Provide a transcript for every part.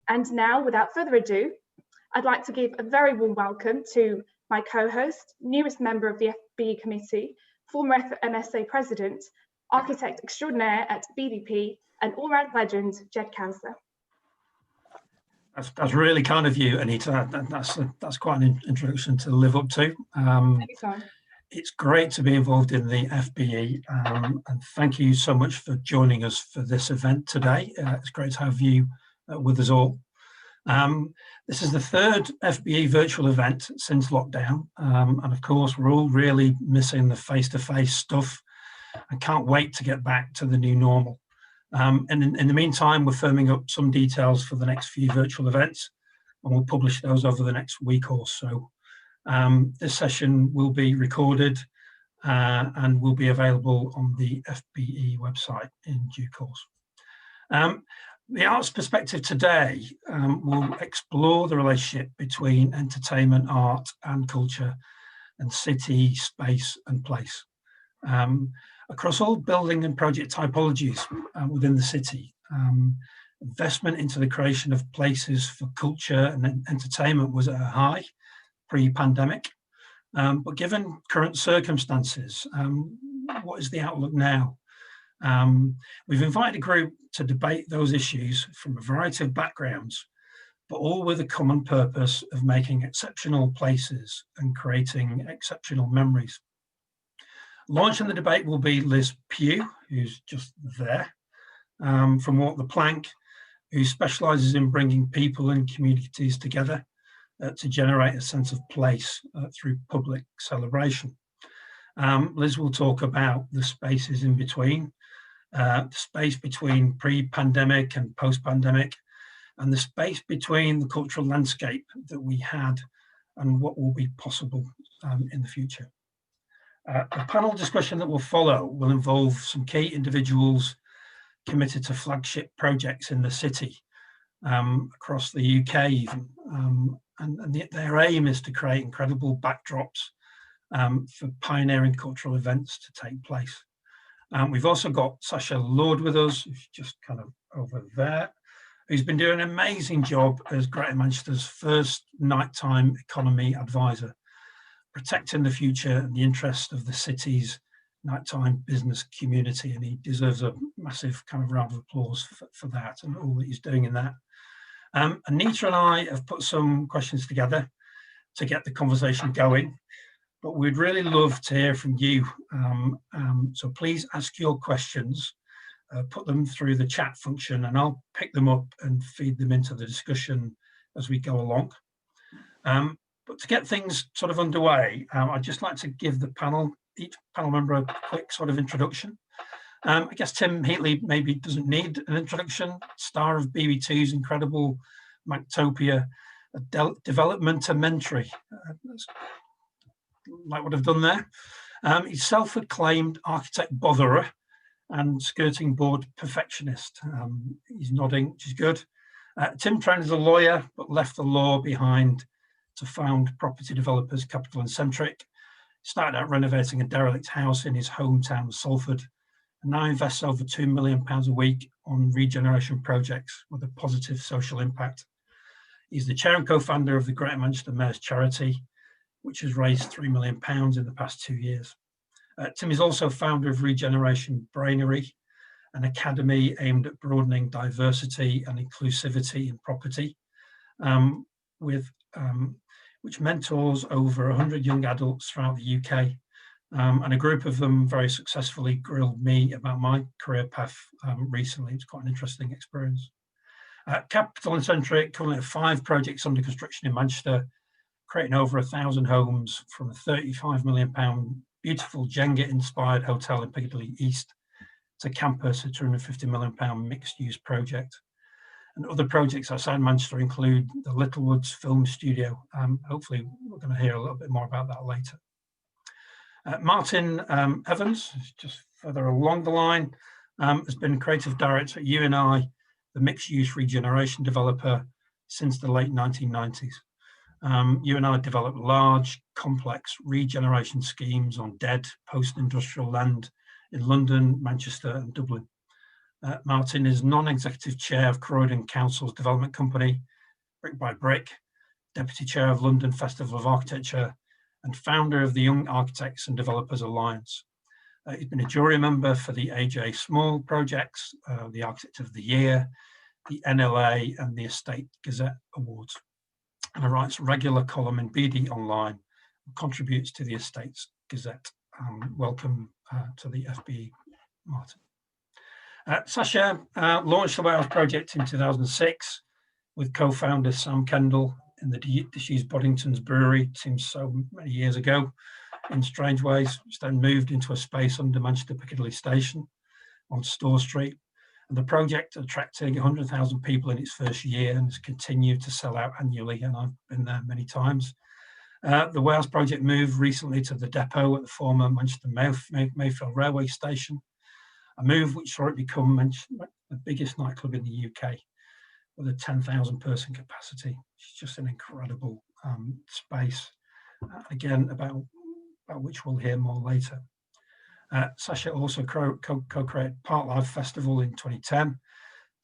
And now, without further ado, I'd like to give a very warm welcome to my co-host, newest member of the FBE committee, former MSA president, architect extraordinaire at BDP, and all-round legend, Jed Kowsler. That's really kind of you, Anita. That's quite an introduction to live up to. Anytime. It's great to be involved in the FBE, and thank you so much for joining us for this event today. It's great to have you with us all. This is the third FBE virtual event since lockdown, and of course we're all really missing the face-to-face stuff and can't wait to get back to the new normal. And in the meantime, we're firming up some details for the next few virtual events, and we'll publish those over the next week or so. This session will be recorded and will be available on the FBE website in due course. The arts perspective today will explore the relationship between entertainment, art and culture, and city, space and place. Across all building and project typologies within the city, investment into the creation of places for culture and entertainment was at a high pre-pandemic, but given current circumstances, what is the outlook now? We've invited a group to debate those issues from a variety of backgrounds, but all with a common purpose of making exceptional places and creating exceptional memories. Launching the debate will be Liz Pugh, who's just there, from Walk the Plank, who specialises in bringing people and communities together to generate a sense of place through public celebration. Liz will talk about the spaces in between, the space between pre-pandemic and post-pandemic, and the space between the cultural landscape that we had and what will be possible in the future. The panel discussion that will follow will involve some key individuals committed to flagship projects in the city, across the UK even, and their aim is to create incredible backdrops for pioneering cultural events to take place. We've also got Sasha Lord with us, who's just kind of over there, who's been doing an amazing job as Greater Manchester's first nighttime economy advisor, protecting the future and the interest of the city's nighttime business community, and he deserves a massive kind of round of applause for that and all that he's doing in that. Anita and I have put some questions together to get the conversation going, but we'd really love to hear from you. So please ask your questions, put them through the chat function, and I'll pick them up and feed them into the discussion as we go along. But to get things sort of underway, I'd just like to give each panel member a quick sort of introduction. I guess Tim Heatley maybe doesn't need an introduction, star of BB2's incredible Mactopia, a developmentary, like what I've done there. He's self-acclaimed architect botherer and skirting board perfectionist. He's nodding, which is good. Tim trained as a lawyer, but left the law behind to found property developers Capital and Centric. Started out renovating a derelict house in his hometown of Salford, and now invests over £2 million a week on regeneration projects with a positive social impact. He's the chair and co-founder of the Greater Manchester Mayor's Charity, which has raised £3 million in the past 2 years. Tim is also founder of Regeneration Brainery, an academy aimed at broadening diversity and inclusivity in property, which mentors over 100 young adults throughout the UK. And a group of them very successfully grilled me about my career path recently. It's quite an interesting experience. Capital and Centric currently have 5 projects under construction in Manchester, creating over 1,000 homes, from a £35 million beautiful Jenga-inspired hotel in Piccadilly East to campus, a £250 million mixed-use project. And other projects outside Manchester include the Littlewoods Film Studio. Hopefully we're going to hear a little bit more about that later. Martin Evans, just further along the line, has been creative director at UNI, the mixed-use regeneration developer, since the late 1990s. UNI developed large, complex regeneration schemes on dead post-industrial land in London, Manchester and Dublin. Martin is non-executive chair of Croydon Council's development company, Brick by Brick, deputy chair of London Festival of Architecture, and founder of the Young Architects and Developers Alliance. He's been a jury member for the AJ Small projects, the Architect of the Year, the NLA, and the Estate Gazette Awards. And he writes a regular column in BD Online and contributes to the Estates Gazette. Welcome to the FBE, Martin. Sasha launched the Wales project in 2006 with co-founder Sam Kendall in the disused Boddington's brewery. It seems so many years ago in strange ways. It's then moved into a space under Manchester Piccadilly Station on Store Street. And the project attracting 100,000 people in its first year and has continued to sell out annually, and I've been there many times. The Wales project moved recently to the depot at the former Manchester Mayfield Railway Station, a move which saw it become the biggest nightclub in the UK with a 10,000 person capacity. It's just an incredible space, again, about which we'll hear more later. Sasha also co-created Park Live Festival in 2010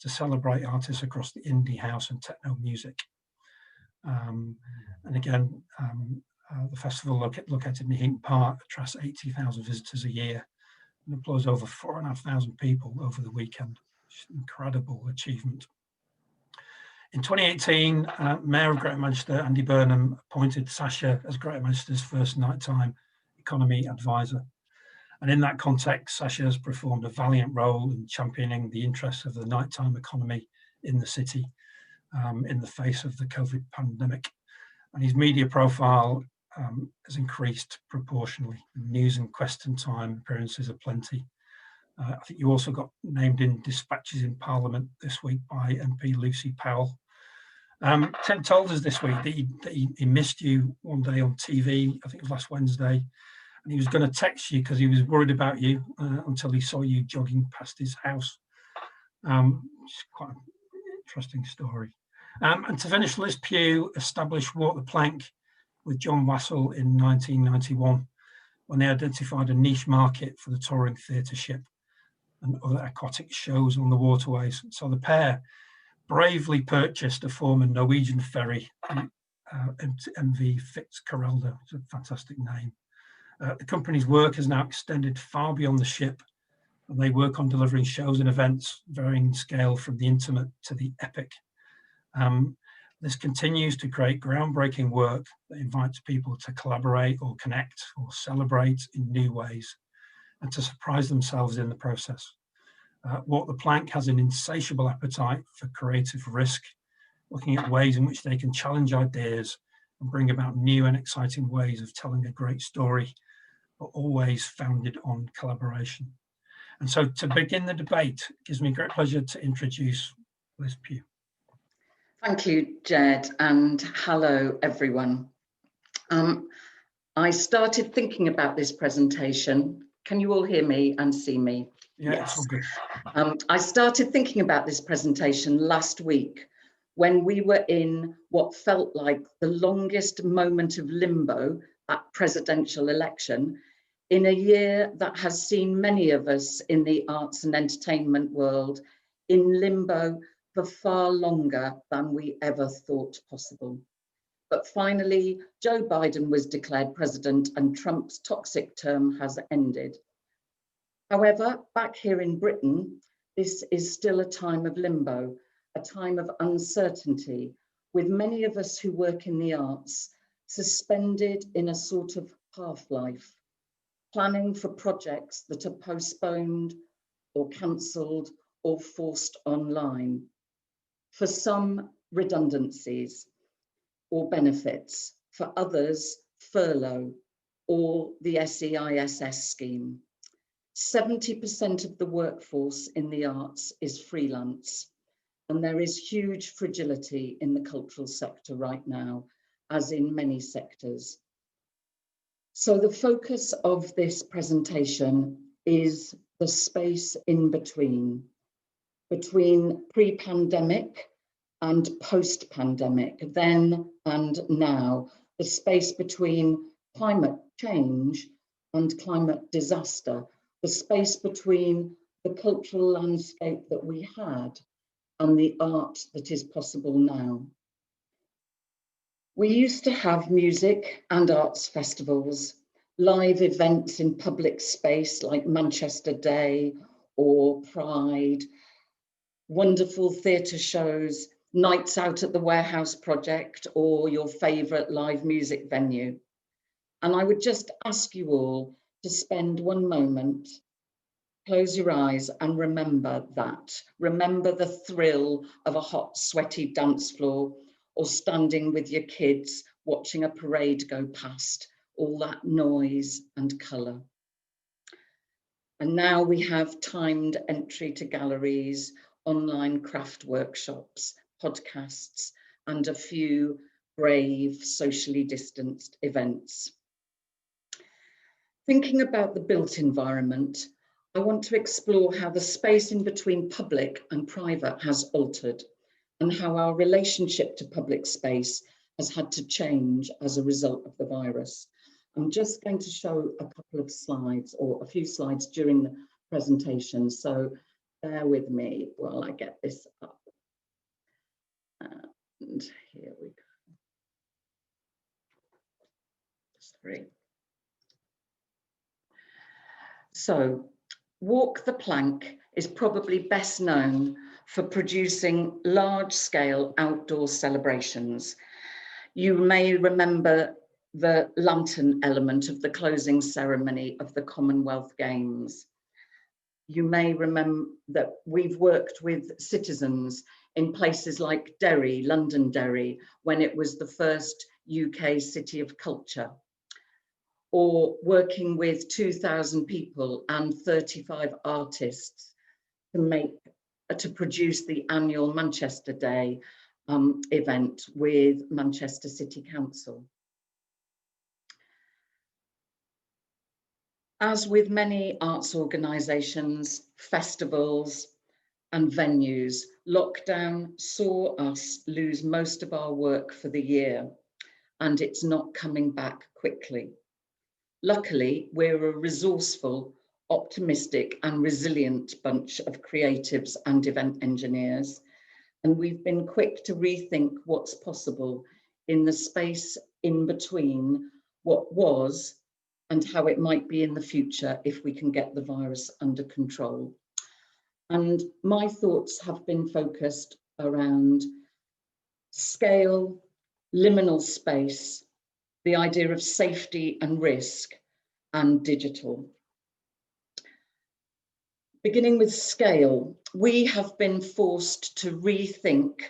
to celebrate artists across the indie house and techno music. And again, the festival located in Hinton Park attracts 80,000 visitors a year and employs over 4,500 people over the weekend. It's an incredible achievement. In 2018, Mayor of Greater Manchester, Andy Burnham, appointed Sasha as Greater Manchester's first nighttime economy advisor. And in that context, Sasha has performed a valiant role in championing the interests of the nighttime economy in the city in the face of the COVID pandemic. And his media profile has increased proportionally. News and question time appearances are plenty. I think you also got named in dispatches in Parliament this week by MP Lucy Powell. Tim told us this week that he missed you one day on TV, I think it was last Wednesday, and he was going to text you because he was worried about you until he saw you jogging past his house. It's quite an interesting story. And to finish, Liz Pugh established Walk the Plank with John Wassell in 1991 when they identified a niche market for the touring theatre ship and other aquatic shows on the waterways. So the pair bravely purchased a former Norwegian ferry, MV Fitzcarraldo. It's a fantastic name. The company's work has now extended far beyond the ship, and they work on delivering shows and events varying in scale from the intimate to the epic. This continues to create groundbreaking work that invites people to collaborate or connect or celebrate in new ways and to surprise themselves in the process. Walk the Plank has an insatiable appetite for creative risk, looking at ways in which they can challenge ideas and bring about new and exciting ways of telling a great story, but always founded on collaboration. And so to begin the debate, it gives me great pleasure to introduce Liz Pugh. Thank you, Jed, and hello, everyone. I started thinking about this presentation. Can you all hear me and see me? Yeah, yes. It's all good. I started thinking about this presentation last week when we were in what felt like the longest moment of limbo, that presidential election, in a year that has seen many of us in the arts and entertainment world in limbo for far longer than we ever thought possible. But finally, Joe Biden was declared president and Trump's toxic term has ended. However, back here in Britain, this is still a time of limbo, a time of uncertainty, with many of us who work in the arts suspended in a sort of half-life, planning for projects that are postponed or cancelled or forced online. For some, redundancies or benefits, for others, furlough or the SEISS scheme. 70% of the workforce in the arts is freelance, and there is huge fragility in the cultural sector right now, as in many sectors. So the focus of this presentation is the space in between pre-pandemic and post-pandemic, then and now, the space between climate change and climate disaster, the space between the cultural landscape that we had and the art that is possible now. We used to have music and arts festivals, live events in public space like Manchester Day or Pride, wonderful theatre shows, nights out at the Warehouse Project or your favourite live music venue. And I would just ask you all to spend one moment, close your eyes and remember that. Remember the thrill of a hot, sweaty dance floor or standing with your kids watching a parade go past, all that noise and colour. And now we have timed entry to galleries, online craft workshops, podcasts, and a few brave, socially distanced events. Thinking about the built environment, I want to explore how the space in between public and private has altered and how our relationship to public space has had to change as a result of the virus. I'm just going to show a couple of slides or a few slides during the presentation, so bear with me while I get this up. And here we go. Three. So, Walk the Plank is probably best known for producing large-scale outdoor celebrations. You may remember the lantern element of the closing ceremony of the Commonwealth Games. You may remember that we've worked with citizens in places like Derry, Londonderry, when it was the first UK City of Culture, or working with 2,000 people and 35 artists to produce the annual Manchester Day event with Manchester City Council. As with many arts organisations, festivals and venues, lockdown saw us lose most of our work for the year, and it's not coming back quickly. Luckily, we're a resourceful, optimistic and resilient bunch of creatives and event engineers, and we've been quick to rethink what's possible in the space in between what was and how it might be in the future if we can get the virus under control. And my thoughts have been focused around scale, liminal space, the idea of safety and risk, and digital. Beginning with scale, we have been forced to rethink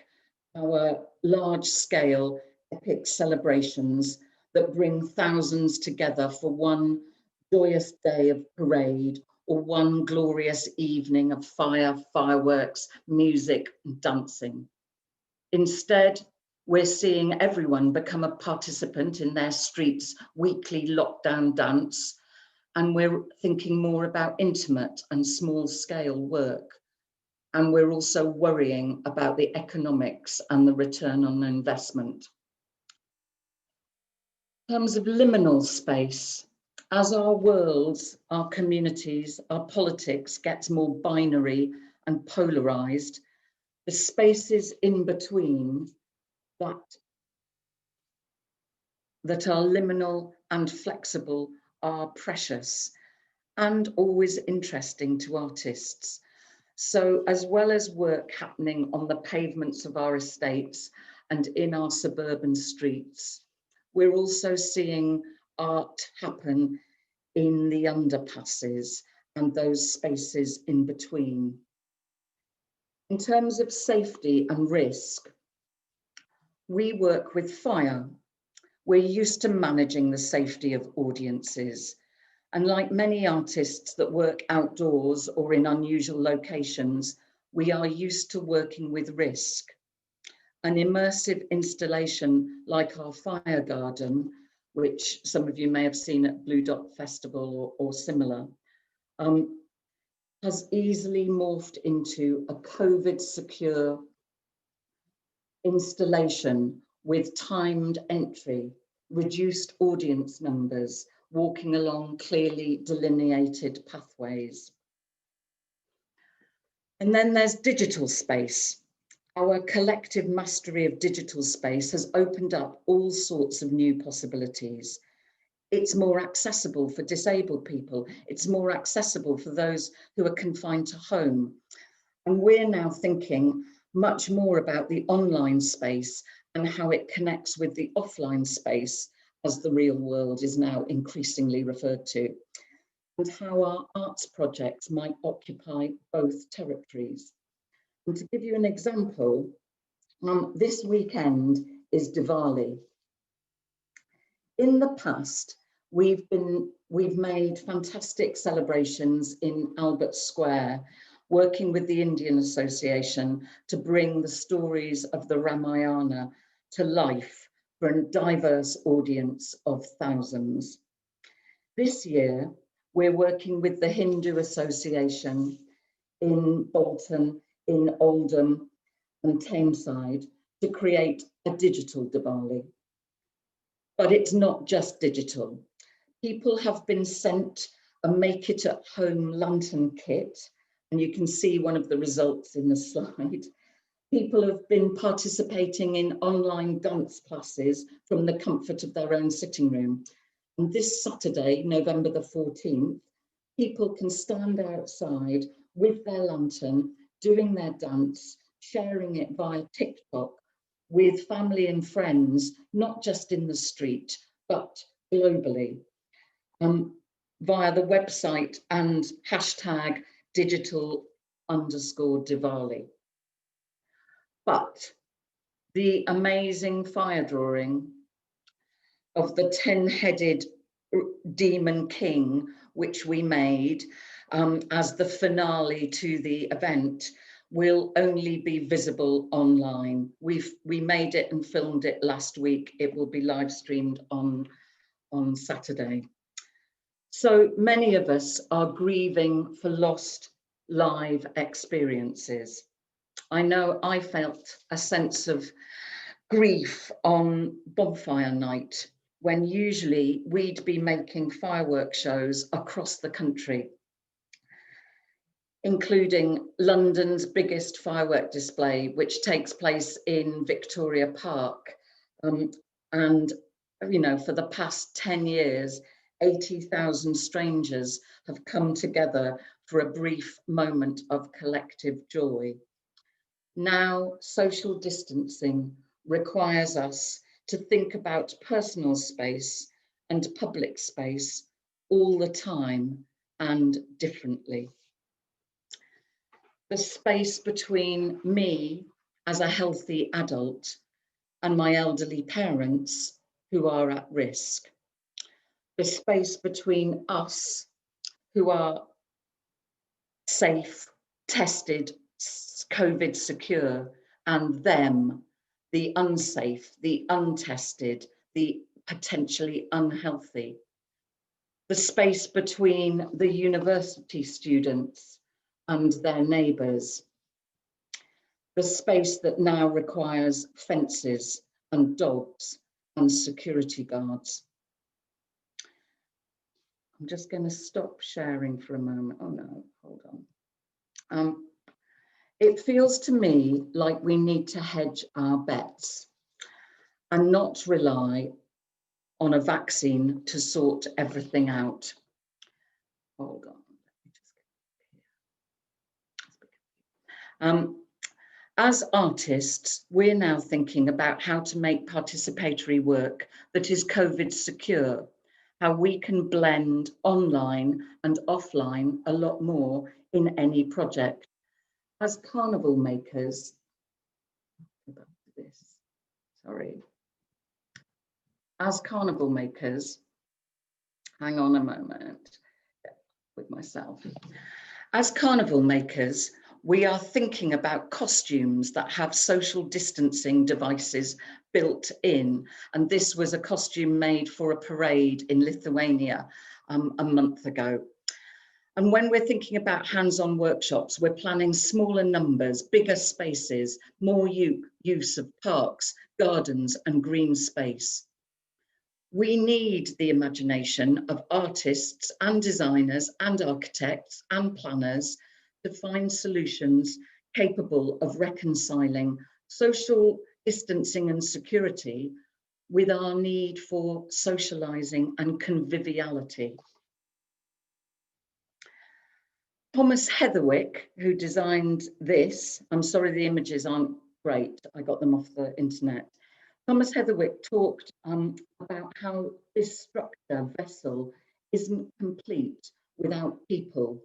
our large-scale epic celebrations that bring thousands together for one joyous day of parade or one glorious evening of fire, fireworks, music, and dancing. Instead, we're seeing everyone become a participant in their street's weekly lockdown dance, and we're thinking more about intimate and small-scale work. And we're also worrying about the economics and the return on investment. In terms of liminal space, as our worlds, our communities, our politics gets more binary and polarized, the spaces in between that are liminal and flexible are precious and always interesting to artists. So as well as work happening on the pavements of our estates and in our suburban streets, we're also seeing art happen in the underpasses and those spaces in between. In terms of safety and risk, we work with fire. We're used to managing the safety of audiences. And like many artists that work outdoors or in unusual locations, we are used to working with risk. An immersive installation like our fire garden, which some of you may have seen at Blue Dot Festival or similar, has easily morphed into a COVID-secure installation with timed entry, reduced audience numbers, walking along clearly delineated pathways. And then there's digital space. Our collective mastery of digital space has opened up all sorts of new possibilities. It's more accessible for disabled people. It's more accessible for those who are confined to home. And we're now thinking much more about the online space and how it connects with the offline space, as the real world is now increasingly referred to, and how our arts projects might occupy both territories. And to give you an example, this weekend is Diwali. In the past, we've made fantastic celebrations in Albert Square, working with the Indian Association to bring the stories of the Ramayana to life for a diverse audience of thousands. This year, we're working with the Hindu Association in Bolton, in Oldham and Tameside to create a digital Diwali. But it's not just digital. People have been sent a make it at home lantern kit, and you can see one of the results in the slide. People have been participating in online dance classes from the comfort of their own sitting room. And this Saturday, November the 14th, people can stand outside with their lantern, doing their dance, sharing it via TikTok with family and friends, not just in the street, but globally, via the website and hashtag digital_Diwali. But the amazing fire drawing of the 10-headed demon king, which we made as the finale to the event, will only be visible online. We made it and filmed it last week. It will be live streamed on Saturday. So many of us are grieving for lost live experiences. I know I felt a sense of grief on bonfire night, when usually we'd be making firework shows across the country, including London's biggest firework display, which takes place in Victoria Park. And, you know, for the past 10 years, 80,000 strangers have come together for a brief moment of collective joy. Now, social distancing requires us to think about personal space and public space all the time and differently. The space between me as a healthy adult and my elderly parents who are at risk. The space between us who are safe, tested, COVID secure, and them, the unsafe, the untested, the potentially unhealthy. The space between the university students and their neighbours. The space that now requires fences and dogs and security guards. I'm just going to stop sharing for a moment. Oh no, hold on. It feels to me like we need to hedge our bets and not rely on a vaccine to sort everything out. Hold on. As artists, we're now thinking about how to make participatory work that is COVID secure, how we can blend online and offline a lot more in any project. As carnival makers, as carnival makers, hang on a moment with myself. As carnival makers, we are thinking about costumes that have social distancing devices built in. And this was a costume made for a parade in Lithuania a month ago. And when we're thinking about hands-on workshops, we're planning smaller numbers, bigger spaces, more use of parks, gardens, and green space. We need the imagination of artists and designers and architects and planners to find solutions capable of reconciling social distancing and security with our need for socialising and conviviality. Thomas Heatherwick, who designed this, I'm sorry the images aren't great, I got them off the internet. Thomas Heatherwick talked about how this structure, vessel, isn't complete without people,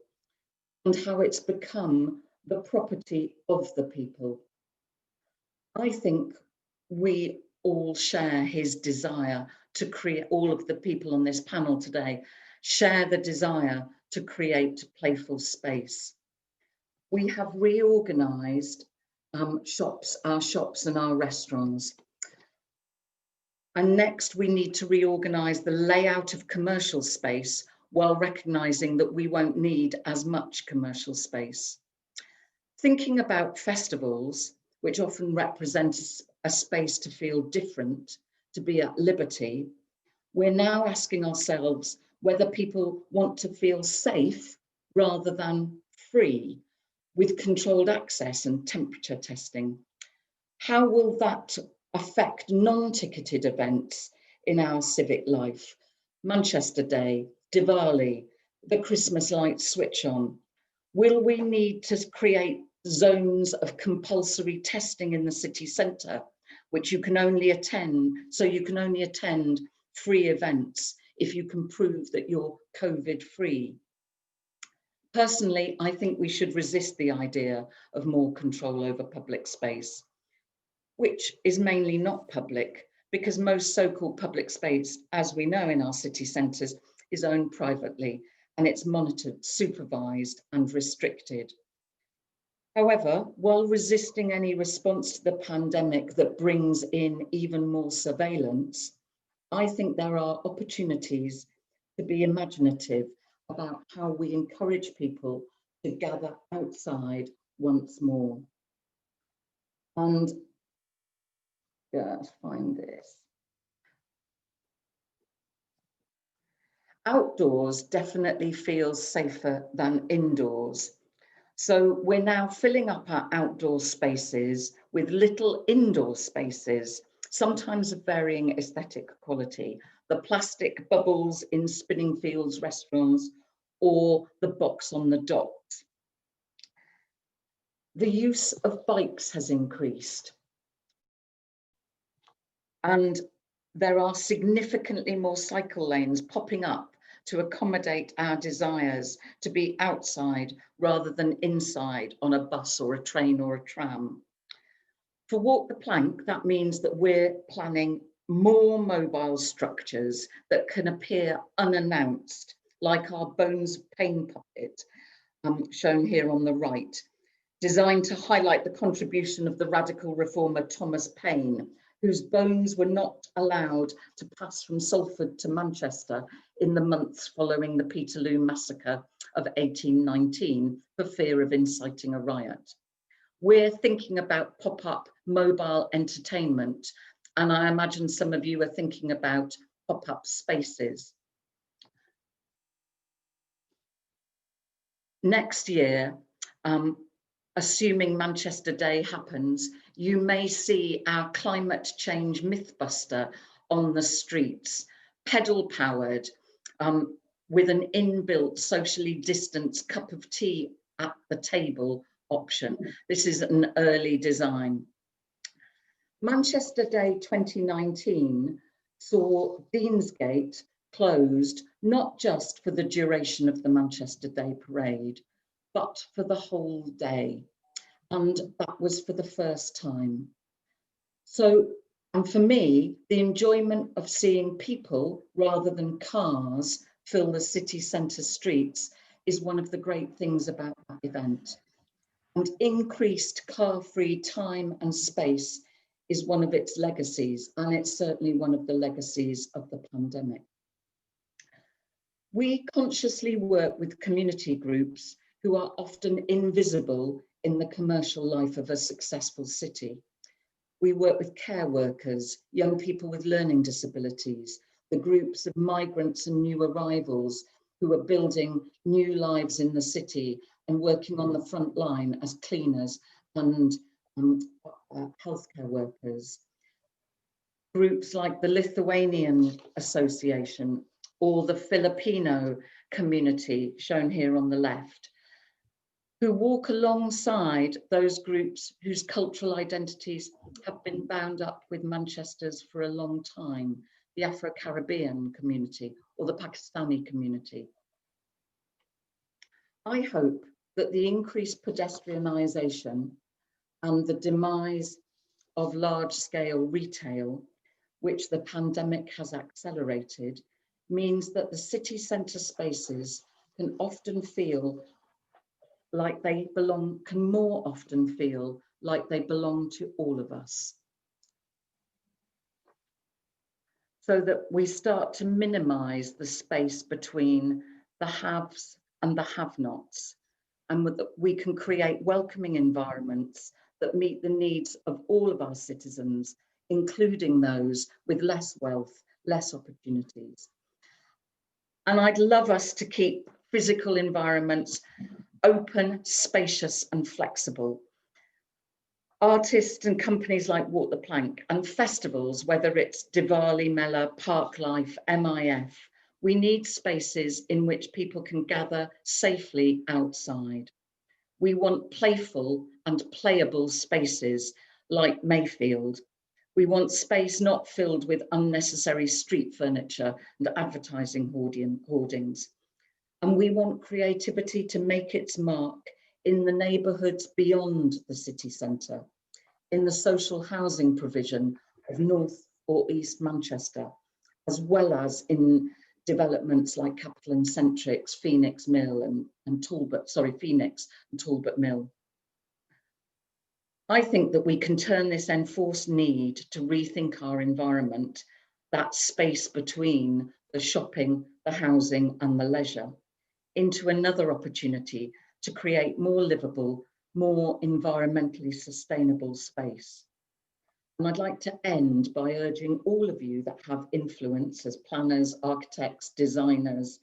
and how it's become the property of the people. I think we all share his desire to create, all of the people on this panel today, share the desire to create playful space. We have reorganised our shops and our restaurants. And next, we need to reorganise the layout of commercial space while recognising that we won't need as much commercial space. Thinking about festivals, which often represent a space to feel different, to be at liberty, we're now asking ourselves whether people want to feel safe rather than free, with controlled access and temperature testing. How will that affect non-ticketed events in our civic life? Manchester Day, Diwali, the Christmas lights switch on. Will we need to create zones of compulsory testing in the city centre, which you can only attend, so you can only attend free events if you can prove that you're COVID free? Personally, I think we should resist the idea of more control over public space, which is mainly not public, because most so-called public space, as we know in our city centres, is owned privately, and it's monitored, supervised and restricted. However, while resisting any response to the pandemic that brings in even more surveillance, I think there are opportunities to be imaginative about how we encourage people to gather outside once more. And let's find this. Outdoors definitely feels safer than indoors. So we're now filling up our outdoor spaces with little indoor spaces, sometimes of varying aesthetic quality. The plastic bubbles in Spinningfields restaurants or the box on the docks. The use of bikes has increased. And there are significantly more cycle lanes popping up to accommodate our desires to be outside rather than inside on a bus or a train or a tram. For Walk the Plank, that means that we're planning more mobile structures that can appear unannounced, like our Bones Pain puppet, shown here on the right, designed to highlight the contribution of the radical reformer Thomas Paine, whose bones were not allowed to pass from Salford to Manchester in the months following the Peterloo massacre of 1819 for fear of inciting a riot. We're thinking about pop-up mobile entertainment, and I imagine some of you are thinking about pop-up spaces. Next year, assuming Manchester Day happens, you may see our climate change mythbuster on the streets, pedal powered, with an inbuilt socially distanced cup of tea at the table option. This is an early design. Manchester Day 2019 saw Deansgate closed not just for the duration of the Manchester Day parade, but for the whole day. And that was for the first time. So, and for me, the enjoyment of seeing people rather than cars fill the city centre streets is one of the great things about that event. And increased car-free time and space is one of its legacies, and it's certainly one of the legacies of the pandemic. We consciously work with community groups who are often invisible in the commercial life of a successful city. We work with care workers, young people with learning disabilities, the groups of migrants and new arrivals who are building new lives in the city and working on the front line as cleaners and healthcare workers. Groups like the Lithuanian Association or the Filipino community, shown here on the left, who walk alongside those groups whose cultural identities have been bound up with Manchester's for a long time, the Afro-Caribbean community or the Pakistani community. I hope that the increased pedestrianisation and the demise of large-scale retail, which the pandemic has accelerated, means that the city centre spaces can often feel like they belong, can more often feel like they belong to all of us. So that we start to minimise the space between the haves and the have-nots, and that we can create welcoming environments that meet the needs of all of our citizens, including those with less wealth, less opportunities. And I'd love us to keep physical environments open, spacious and flexible. Artists and companies like Walk the Plank and festivals, whether it's Diwali, Mela, Parklife, MIF, we need spaces in which people can gather safely outside. We want playful and playable spaces like Mayfield. We want space not filled with unnecessary street furniture and advertising hoardings. And we want creativity to make its mark in the neighbourhoods beyond the city centre, in the social housing provision of North or East Manchester, as well as in developments like Capital and Centrix, Phoenix Mill and Talbot, Phoenix and Talbot Mill. I think that we can turn this enforced need to rethink our environment, that space between the shopping, the housing and the leisure, into another opportunity to create more livable, more environmentally sustainable space. And I'd like to end by urging all of you that have influence as planners, architects, designers,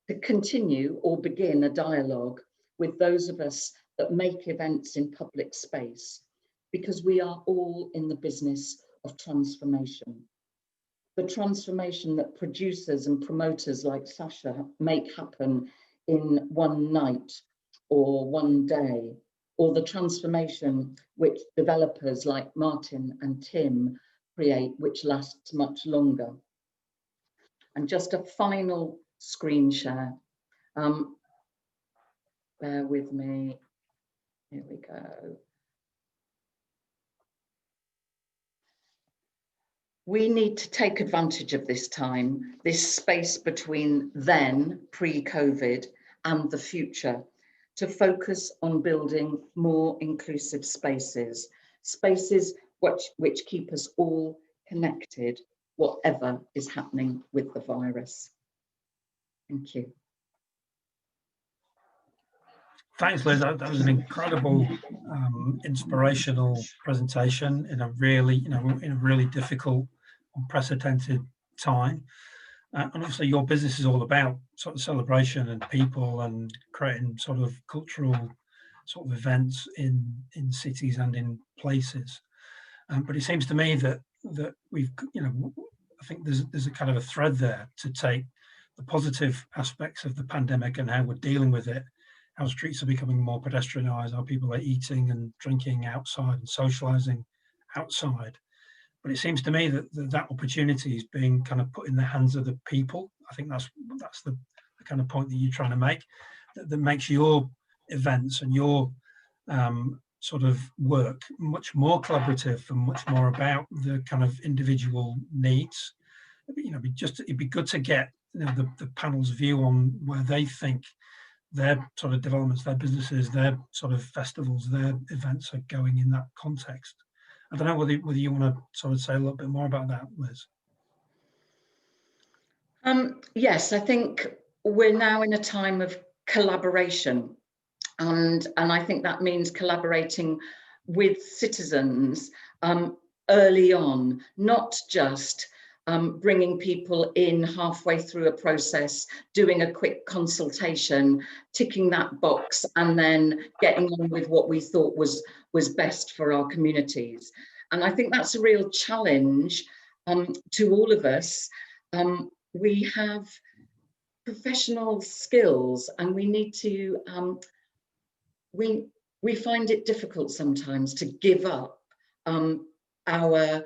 to continue or begin a dialogue with those of us that make events in public space, because we are all in the business of transformation. The transformation that producers and promoters like Sasha make happen in one night or one day, or the transformation which developers like Martin and Tim create, which lasts much longer. And just a final screen share. Bear with me. Here we go. We need to take advantage of this time, this space between then, pre-COVID, and the future, to focus on building more inclusive spaces, spaces which keep us all connected, whatever is happening with the virus. Thank you. Thanks, Liz. That was an incredible, inspirational presentation in a really, in a really difficult, unprecedented time. And obviously, your business is all about sort of celebration and people and creating sort of cultural sort of events in cities and in places. But it seems to me that we've, I think there's a kind of a thread there to take the positive aspects of the pandemic and how we're dealing with it. How streets are becoming more pedestrianised, how people are eating and drinking outside and socialising outside. But it seems to me that opportunity is being kind of put in the hands of the people. I think that's the kind of point that you're trying to make, that makes your events and your sort of work much more collaborative and much more about the kind of individual needs. It'd be good to get the panel's view on where they think their sort of developments, their businesses, their sort of festivals, their events are going in that context. I don't know whether you want to sort of say a little bit more about that, Liz. Yes, I think we're now in a time of collaboration, and I think that means collaborating with citizens early on, not just bringing people in halfway through a process, doing a quick consultation, ticking that box, and then getting on with what we thought was best for our communities. And I think that's a real challenge to all of us. We have professional skills, and we need to, we find it difficult sometimes to give up our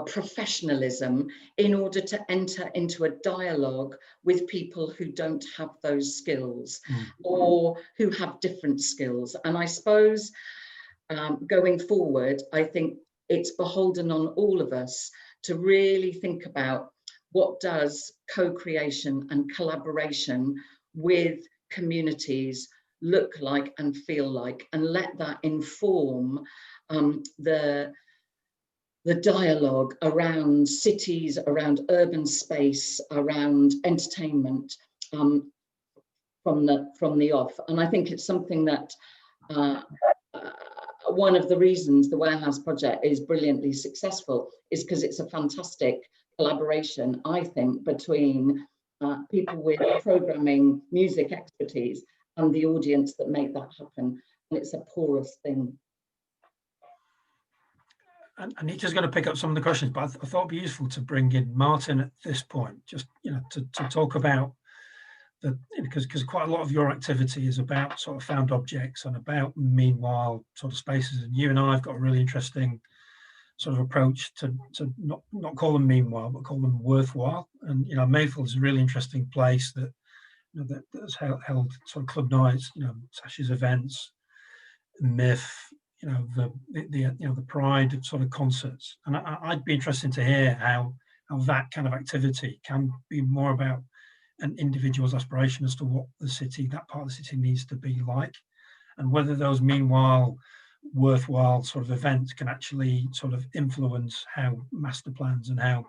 professionalism in order to enter into a dialogue with people who don't have those skills or who have different skills. And I suppose going forward, I think it's beholden on all of us to really think about what does co-creation and collaboration with communities look like and feel like, and let that inform the dialogue around cities, around urban space, around entertainment from the off. And I think it's something that one of the reasons the Warehouse Project is brilliantly successful is because it's a fantastic collaboration, I think, between people with programming, music expertise, and the audience that make that happen. And it's a porous thing. And Anita's going to pick up some of the questions, but I thought it'd be useful to bring in Martin at this point, just to talk about because quite a lot of your activity is about sort of found objects and about meanwhile sort of spaces, and you and I have got a really interesting sort of approach to not call them meanwhile, but call them worthwhile. And Mayfield is a really interesting place that that's held sort of club nights, Sash's events, Myth, the Pride sort of concerts. And I'd be interested to hear how that kind of activity can be more about an individual's aspiration as to what that part of the city needs to be like, and whether those meanwhile worthwhile sort of events can actually sort of influence how master plans and how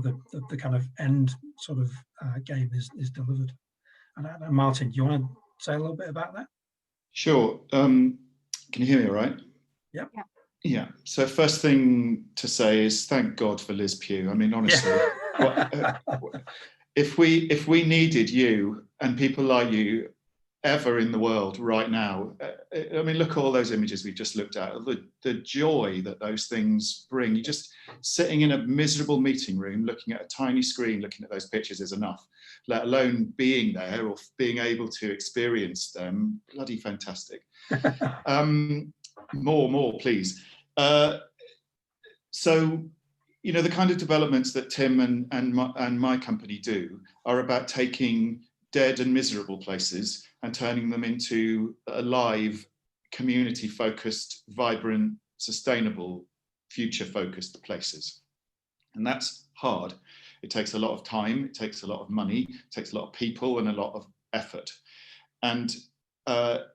the kind of end sort of game is delivered. And Martin, do you want to say a little bit about that? Sure. Can you hear me all right? Yep. Yeah. So first thing to say is thank God for Liz Pugh. I mean, honestly, if we needed you and people like you ever in the world right now, I mean, look at all those images we just looked at, the joy that those things bring. You just sitting in a miserable meeting room, looking at a tiny screen, looking at those pictures is enough, let alone being there or being able to experience them. Bloody fantastic. More, please. So, the kind of developments that Tim and my company do are about taking dead and miserable places and turning them into alive, community-focused, vibrant, sustainable, future-focused places. And that's hard. It takes a lot of time, it takes a lot of money, it takes a lot of people and a lot of effort. And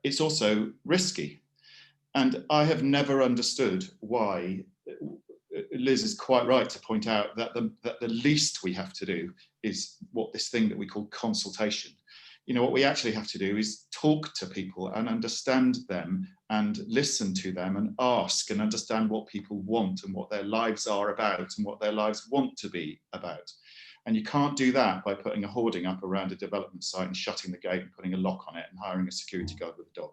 it's also risky. And I have never understood why. Liz is quite right to point out that the least we have to do is this thing that we call consultation. What we actually have to do is talk to people and understand them and listen to them and ask and understand what people want and what their lives are about and what their lives want to be about. And you can't do that by putting a hoarding up around a development site and shutting the gate and putting a lock on it and hiring a security guard with a dog.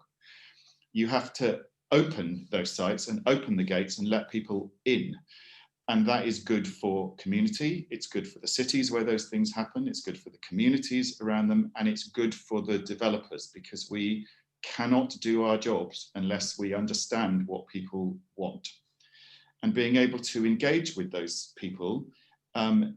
You have to open those sites and open the gates and let people in. And that is good for community, it's good for the cities where those things happen, it's good for the communities around them, and it's good for the developers, because we cannot do our jobs unless we understand what people want. And being able to engage with those people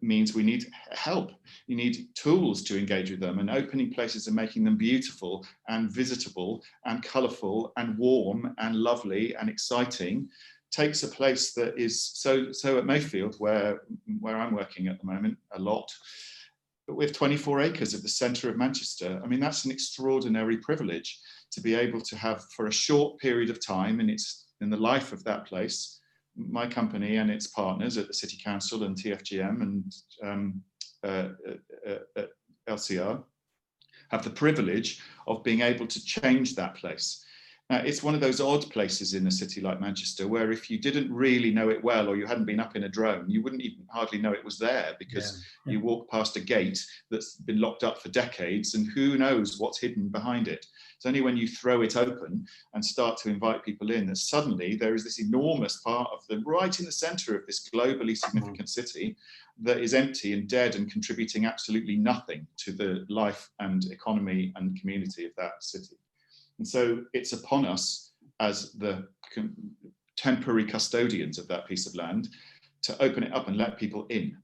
means we need help. You need tools to engage with them, and opening places and making them beautiful and visitable and colourful and warm and lovely and exciting takes a place that is so at Mayfield, where I'm working at the moment a lot, but we have 24 acres at the centre of Manchester. I mean, that's an extraordinary privilege to be able to have for a short period of time, and it's in the life of that place, my company and its partners at the City Council and TFGM and LCR have the privilege of being able to change that place It's one of those odd places in a city like Manchester where if you didn't really know it well, or you hadn't been up in a drone, you wouldn't even hardly know it was there, because you walk past a gate that's been locked up for decades and who knows what's hidden behind it. It's only when you throw it open and start to invite people in that suddenly there is this enormous part of right in the centre of this globally significant city that is empty and dead and contributing absolutely nothing to the life and economy and community of that city. And so it's upon us as the temporary custodians of that piece of land to open it up and let people in.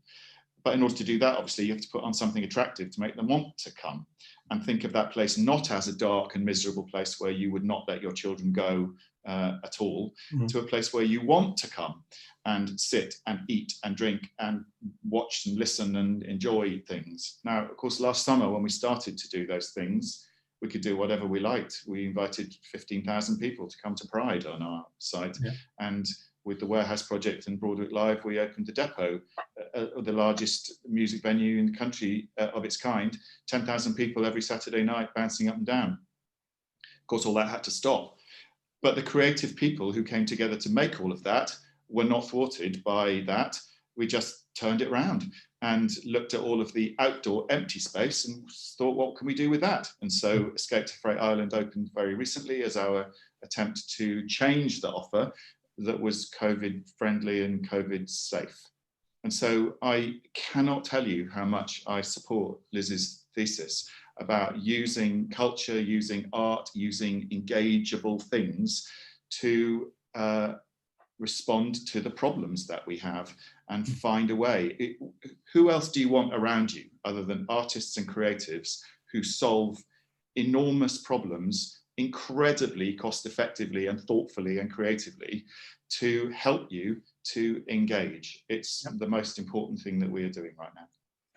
But in order to do that, obviously, you have to put on something attractive to make them want to come, and think of that place not as a dark and miserable place where you would not let your children go at all, to a place where you want to come and sit and eat and drink and watch and listen and enjoy things. Now, of course, last summer when we started to do those things, we could do whatever we liked. We invited 15,000 people to come to Pride on our site. And with the Warehouse Project and Broadwick Live, we opened the Depot, the largest music venue in the country of its kind, 10,000 people every Saturday night bouncing up and down. Of course, all that had to stop. But the creative people who came together to make all of that were not thwarted by that. We just turned it around and looked at all of the outdoor empty space and thought, what can we do with that? And so Escape to Freight Island opened very recently as our attempt to change the offer that was COVID friendly and COVID safe. And so I cannot tell you how much I support Liz's thesis about using culture, using art, using engageable things to respond to the problems that we have and find a way. Who else do you want around you other than artists and creatives who solve enormous problems incredibly cost effectively and thoughtfully and creatively to help you to engage? It's the most important thing that we are doing right now.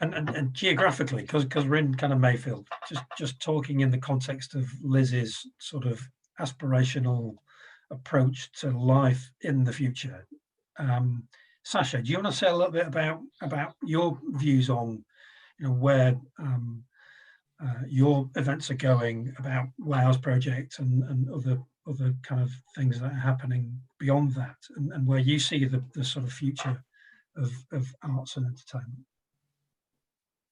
And geographically, because we're in kind of Mayfield, just talking in the context of Liz's sort of aspirational approach to life in the future. Sasha, do you want to say a little bit about your views on, where your events are going, about Warehouse Project and other kind of things that are happening beyond that, and where you see the sort of future of arts and entertainment?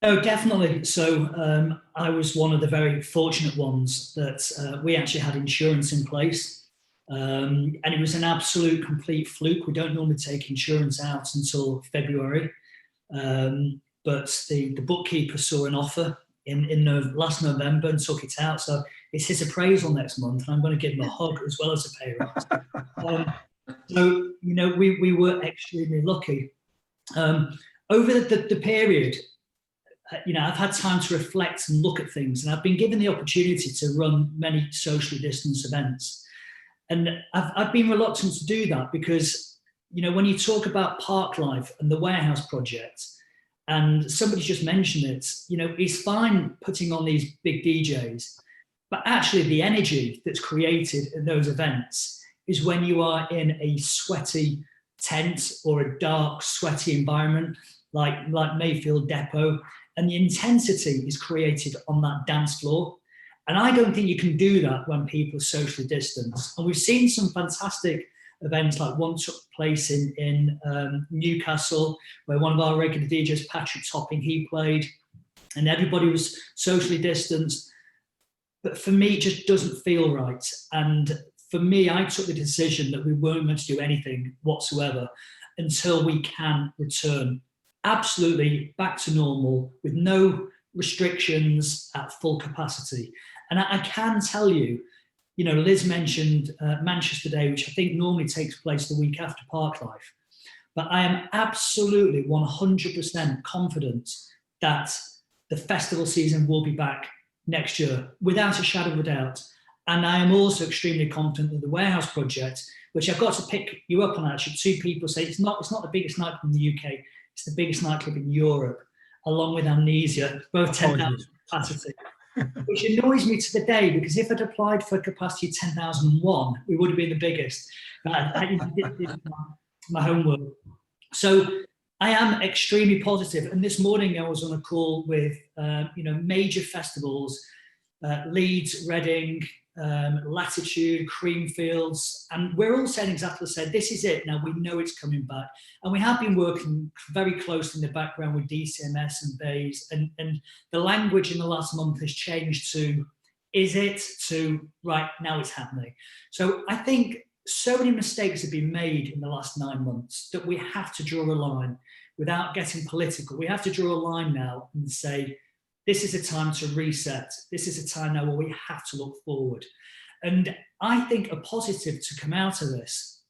Oh, definitely. So I was one of the very fortunate ones that we actually had insurance in place. And it was an absolute complete fluke. We don't normally take insurance out until February. But the bookkeeper saw an offer in last November and took it out. So it's his appraisal next month, and I'm going to give him a hug as well as a pay rise. So, we were extremely lucky. Over the period, I've had time to reflect and look at things, and I've been given the opportunity to run many socially distanced events. And I've been reluctant to do that because, when you talk about Park Life and the Warehouse Project, and somebody just mentioned it, it's fine putting on these big DJs, but actually the energy that's created in those events is when you are in a sweaty tent or a dark, sweaty environment like Mayfield Depot, and the intensity is created on that dance floor. And I don't think you can do that when people are socially distanced. And we've seen some fantastic events, like one took place in Newcastle, where one of our regular DJs, Patrick Topping, he played, and everybody was socially distanced. But for me, it just doesn't feel right. And for me, I took the decision that we weren't going to do anything whatsoever until we can return absolutely back to normal with no restrictions at full capacity. And I can tell you, Liz mentioned Manchester Day, which I think normally takes place the week after Park Life. But I am absolutely 100% confident that the festival season will be back next year, without a shadow of a doubt. And I am also extremely confident that the Warehouse Project, which I've got to pick you up on actually, two people say it's not the biggest nightclub in the UK, it's the biggest nightclub in Europe, along with Amnesia, both 10,000 capacity. Which annoys me to the day, because if I'd applied for capacity 10,001, we would have been the biggest. I did my homework. So I am extremely positive. And this morning I was on a call with major festivals, Leeds, Reading, Latitude, Creamfields, and we're all saying exactly the same. This is it. Now we know it's coming back, and we have been working very closely in the background with DCMS and BAYS, and the language in the last month has changed to "is it?" to "right now it's happening." So I think so many mistakes have been made in the last 9 months that we have to draw a line without getting political. We have to draw a line now and say, this is a time to reset. This is a time now where we have to look forward. And I think a positive to come out of this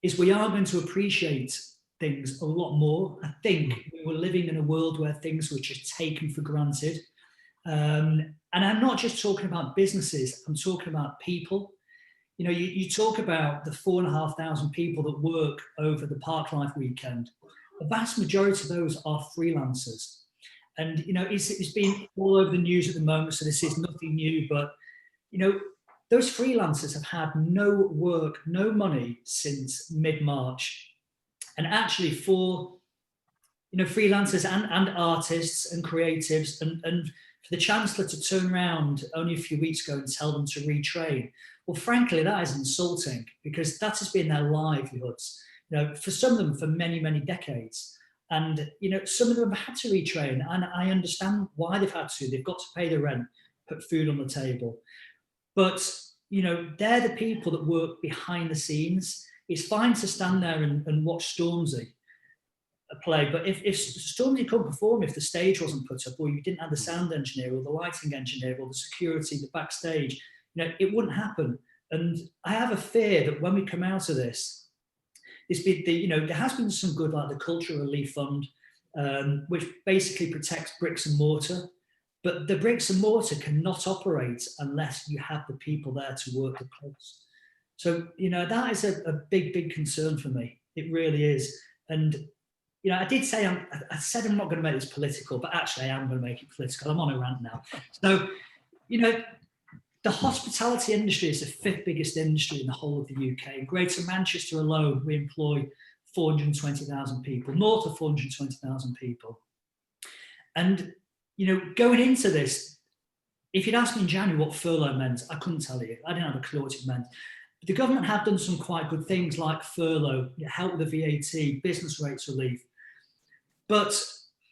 is we are going to appreciate things a lot more. I think we were living in a world where things were just taken for granted. And I'm not just talking about businesses, I'm talking about people. You know, you talk about the 4,500 people that work over the Parklife weekend. The vast majority of those are freelancers. And, you know, it's been all over the news at the moment, so this is nothing new, but, you know, those freelancers have had no work, no money since mid-March. And actually for, you know, freelancers and artists and creatives and for the Chancellor to turn around only a few weeks ago and tell them to retrain, well, frankly, that is insulting because that has been their livelihoods, you know, for some of them for many, many decades. And, you know, some of them have had to retrain, and I understand why they've had to. They've got to pay the rent, put food on the table. But, you know, they're the people that work behind the scenes. It's fine to stand there and watch Stormzy play, but if Stormzy couldn't perform, if the stage wasn't put up, or you didn't have the sound engineer or the lighting engineer or the security, the backstage, you know, it wouldn't happen. And I have a fear that when we come out of this, you know, there has been some good, like the Cultural Relief Fund, which basically protects bricks and mortar, but the bricks and mortar cannot operate unless you have the people there to work the place. So, you know, that is a big, big concern for me. It really is. And, you know, I said I'm not going to make this political, but actually I am going to make it political. I'm on a rant now. So, you know, the hospitality industry is the 5th biggest industry in the whole of the UK. In Greater Manchester alone, we employ 420,000 people, north of 420,000 people. And, you know, going into this, if you'd asked me in January what furlough meant, I couldn't tell you. I didn't have a clue what it meant. But the government have done some quite good things like furlough, help with the VAT, business rates relief. But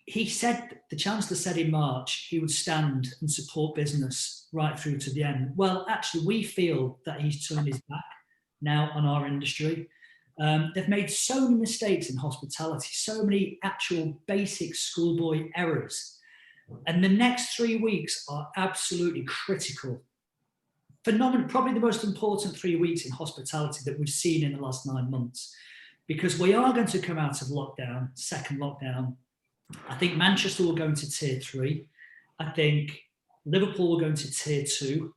he said, the Chancellor said in March, he would stand and support business right through to the end. Well, actually, we feel that he's turned his back now on our industry. They've made so many mistakes in hospitality, so many actual basic schoolboy errors. And the next 3 weeks are absolutely critical. Phenomenal, probably the most important 3 weeks in hospitality that we've seen in the last 9 months, because we are going to come out of lockdown, second lockdown. I think Manchester will go into tier 3. I think Liverpool will go into tier 2,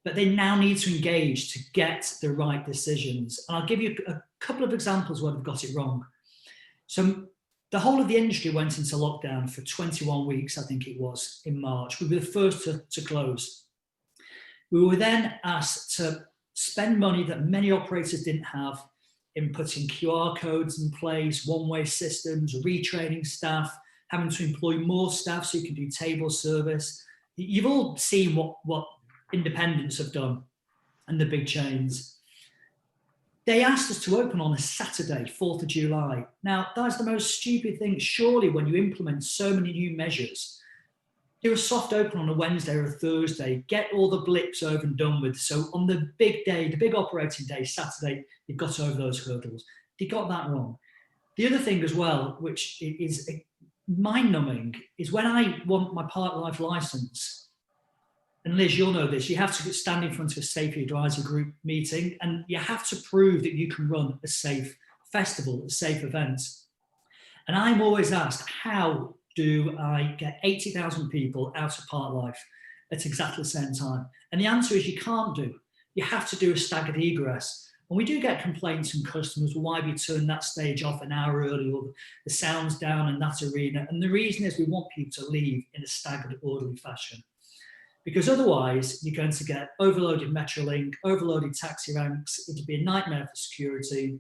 but they now need to engage to get the right decisions. And I'll give you a couple of examples where they've got it wrong. So the whole of the industry went into lockdown for 21 weeks, I think it was, in March. We were the first to close. We were then asked to spend money that many operators didn't have in putting QR codes in place, one-way systems, retraining staff, having to employ more staff so you can do table service. You've all seen what independents have done and the big chains. They asked us to open on a Saturday, 4th of July. Now, that's the most stupid thing. Surely when you implement so many new measures, do a soft open on a Wednesday or a Thursday, get all the blips over and done with. So on the big day, the big operating day, Saturday, you've got over those hurdles. They got that wrong. The other thing as well, which is mind-numbing, is when I want my Parklife licence, and Liz, you'll know this, you have to stand in front of a safety advisory group meeting, and you have to prove that you can run a safe festival, a safe event. And I'm always asked, how do I get 80,000 people out of Parklife at exactly the same time? And the answer is you can't do. You have to do a staggered egress. And we do get complaints from customers, well, why have you turned that stage off an hour early, or the sound's down in that arena? And the reason is we want people to leave in a staggered, orderly fashion. Because otherwise, you're going to get overloaded Metrolink, overloaded taxi ranks. It'd be a nightmare for security.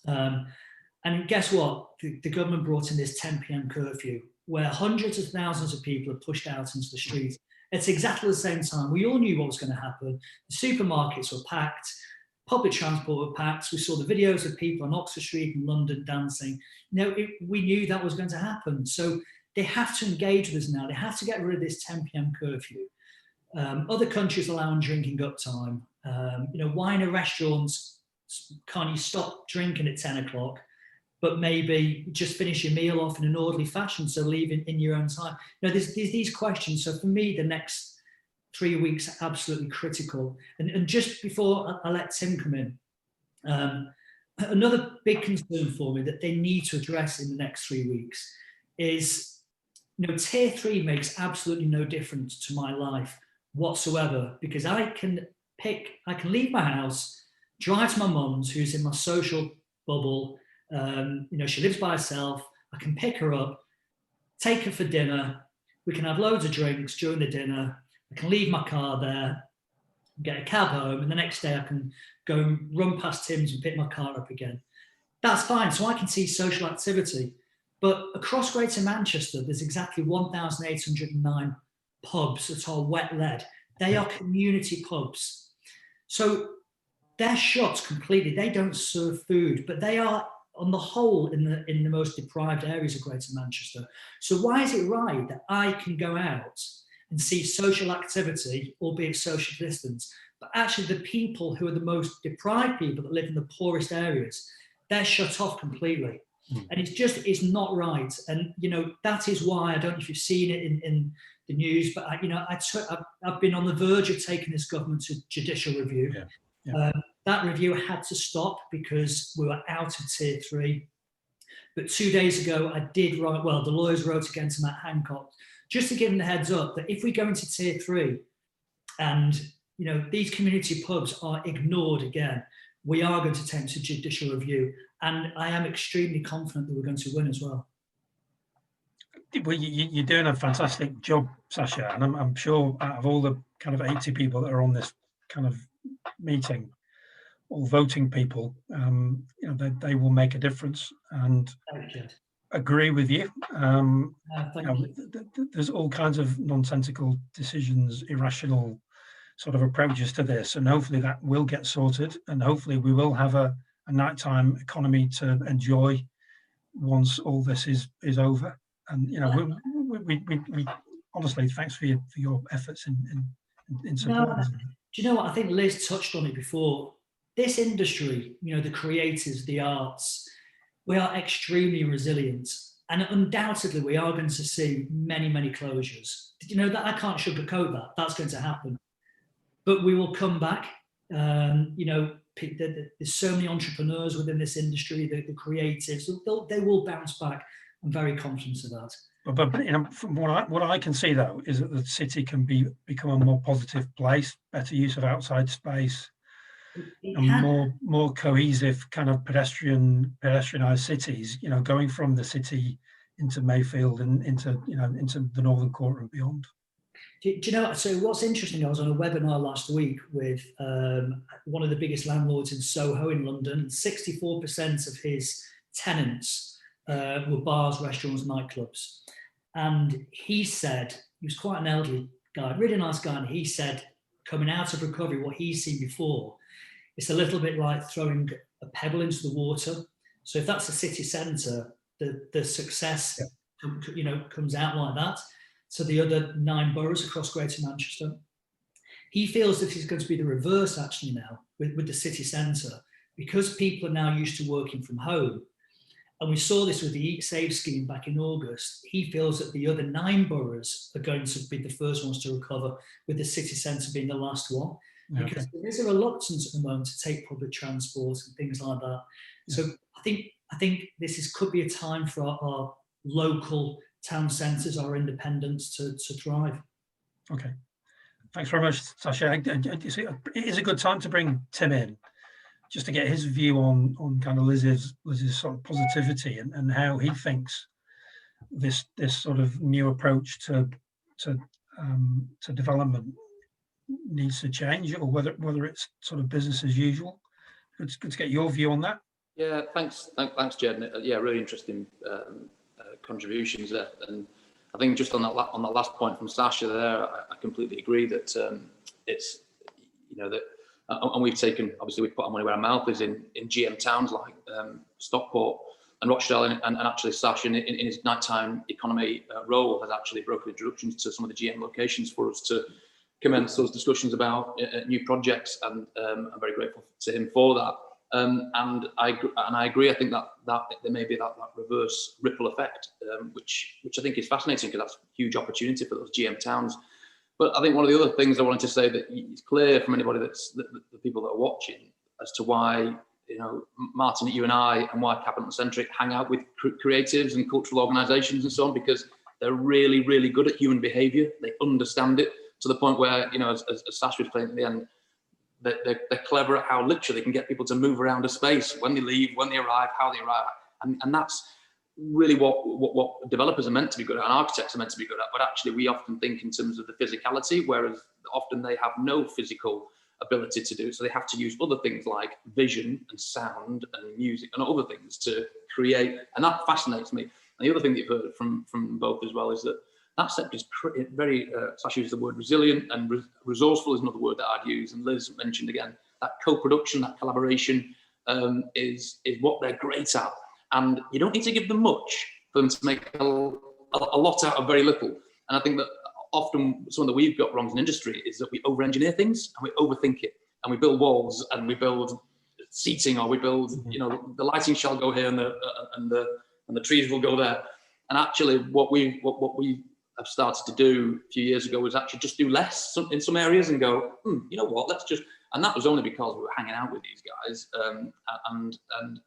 And guess what? The government brought in this 10 p.m. curfew, where hundreds of thousands of people are pushed out into the streets. It's exactly the same time. We all knew what was going to happen. The supermarkets were packed, public transport were packed. We saw the videos of people on Oxford Street in London dancing. We knew that was going to happen. So they have to engage with us now. They have to get rid of this 10 p.m. curfew. Other countries allowing drinking up time. Why in a restaurant can't you stop drinking at 10 o'clock, but maybe just finish your meal off in an orderly fashion, so leave in your own time? There's these questions. So for me, the next 3 weeks are absolutely critical. And just before I let Tim come in, another big concern for me that they need to address in the next 3 weeks is, tier 3 makes absolutely no difference to my life whatsoever, because I can leave my house, drive to my mum's, who's in my social bubble. She lives by herself. I can pick her up, take her for dinner. We can have loads of drinks during the dinner. I can leave my car there, get a cab home, and the next day I can go and run past Tim's and pick my car up again. That's fine. So I can see social activity. But across Greater Manchester, there's exactly 1,809 pubs that are wet-led. They are community pubs. So they're shut completely. They don't serve food, but they are, on the whole, in the most deprived areas of Greater Manchester. So why is it right that I can go out and see social activity, albeit social distance, but actually the people who are the most deprived people that live in the poorest areas, they're shut off completely? And it's not right. And, that is why, I don't know if you've seen it in the news, but I've been on the verge of taking this government to judicial review. That review had to stop because we were out of tier 3. But 2 days ago, I did write, the lawyers wrote again to Matt Hancock, just to give them the heads up that if we go into tier 3 and, these community pubs are ignored again, we are going to take to judicial review. And I am extremely confident that we're going to win as well. Well, you're doing a fantastic job, Sasha, and I'm sure out of all the kind of 80 people that are on this kind of meeting, all voting people, they will make a difference. And agree with you. There's all kinds of nonsensical decisions, irrational sort of approaches to this, and hopefully that will get sorted, and hopefully we will have a nighttime economy to enjoy once all this is over. And we honestly, thanks for your efforts in support. Do you know what? I think Liz touched on it before. This industry, the creators, the arts, we are extremely resilient, and undoubtedly we are going to see many, many closures. That I can't sugarcoat that. That's going to happen, but we will come back. There's so many entrepreneurs within this industry, the creatives. They will bounce back. I'm very confident of that. But from what I can see, though, is that the city can become a more positive place, better use of outside space, and more cohesive kind of pedestrianised cities. Going from the city into Mayfield and into the Northern Quarter and beyond. Do you know? So what's interesting? I was on a webinar last week with one of the biggest landlords in Soho in London. 64% of his tenants were bars, restaurants, nightclubs. And he said, he was quite an elderly guy, really nice guy, and he said, coming out of recovery, what he's seen before, it's a little bit like throwing a pebble into the water. So if that's a city centre, the success comes out like that. So the other 9 boroughs across Greater Manchester. He feels that it's going to be the reverse actually now with the city centre, because people are now used to working from home. And we saw this with the Eat Save scheme back in August. He feels that the other 9 boroughs are going to be the first ones to recover, with the city centre being the last one. Because there is a reluctance at the moment to take public transport and things like that. So I think this could be a time for our local town centres, our independents, to thrive. Okay, thanks very much, Sasha. It is a good time to bring Tim in, just to get his view on kind of Liz's sort of positivity and how he thinks this sort of new approach to development needs to change, or whether it's sort of business as usual. It's good to get your view on that. Yeah, thanks, Jed. Yeah, really interesting contributions there. And I think just on that last point from Sasha there, I completely agree that it's, you know, that, and we've taken, obviously we've put our money where our mouth is in GM towns like Stockport and Rochdale, and actually Sasha in his nighttime economy role has actually broken introductions to some of the GM locations for us to commence those discussions about new projects, and I'm very grateful to him for that. And I agree. I think that there may be that reverse ripple effect, which I think is fascinating, because that's a huge opportunity for those GM towns. But I think one of the other things I wanted to say that it's clear from anybody the people that are watching as to why, you know, Martin, you and I, and why Capital Centric hang out with creatives and cultural organisations and so on, because they're really, really good at human behaviour. They understand it to the point where, you know, as Sasha was playing at the end, they're clever at how literally they can get people to move around a space when they leave, when they arrive, how they arrive, and that's really what developers are meant to be good at and architects are meant to be good at. But actually we often think in terms of the physicality, whereas often they have no physical ability to do it, so they have to use other things like vision and sound and music and other things to create, and that fascinates me. And the other thing that you've heard from both as well is that sector is very, Sasha used the word resilient, and resourceful is another word that I'd use, and Liz mentioned again, that co-production, that collaboration is what they're great at. And you don't need to give them much for them to make a lot out of very little. And I think that often something that we've got wrong as an industry is that we over-engineer things and we overthink it, and we build walls and we build seating, or we build, you know, the lighting shall go here and the trees will go there. And actually what we have started to do a few years ago was actually just do less in some areas and go, you know what, let's just, and that was only because we were hanging out with these guys, and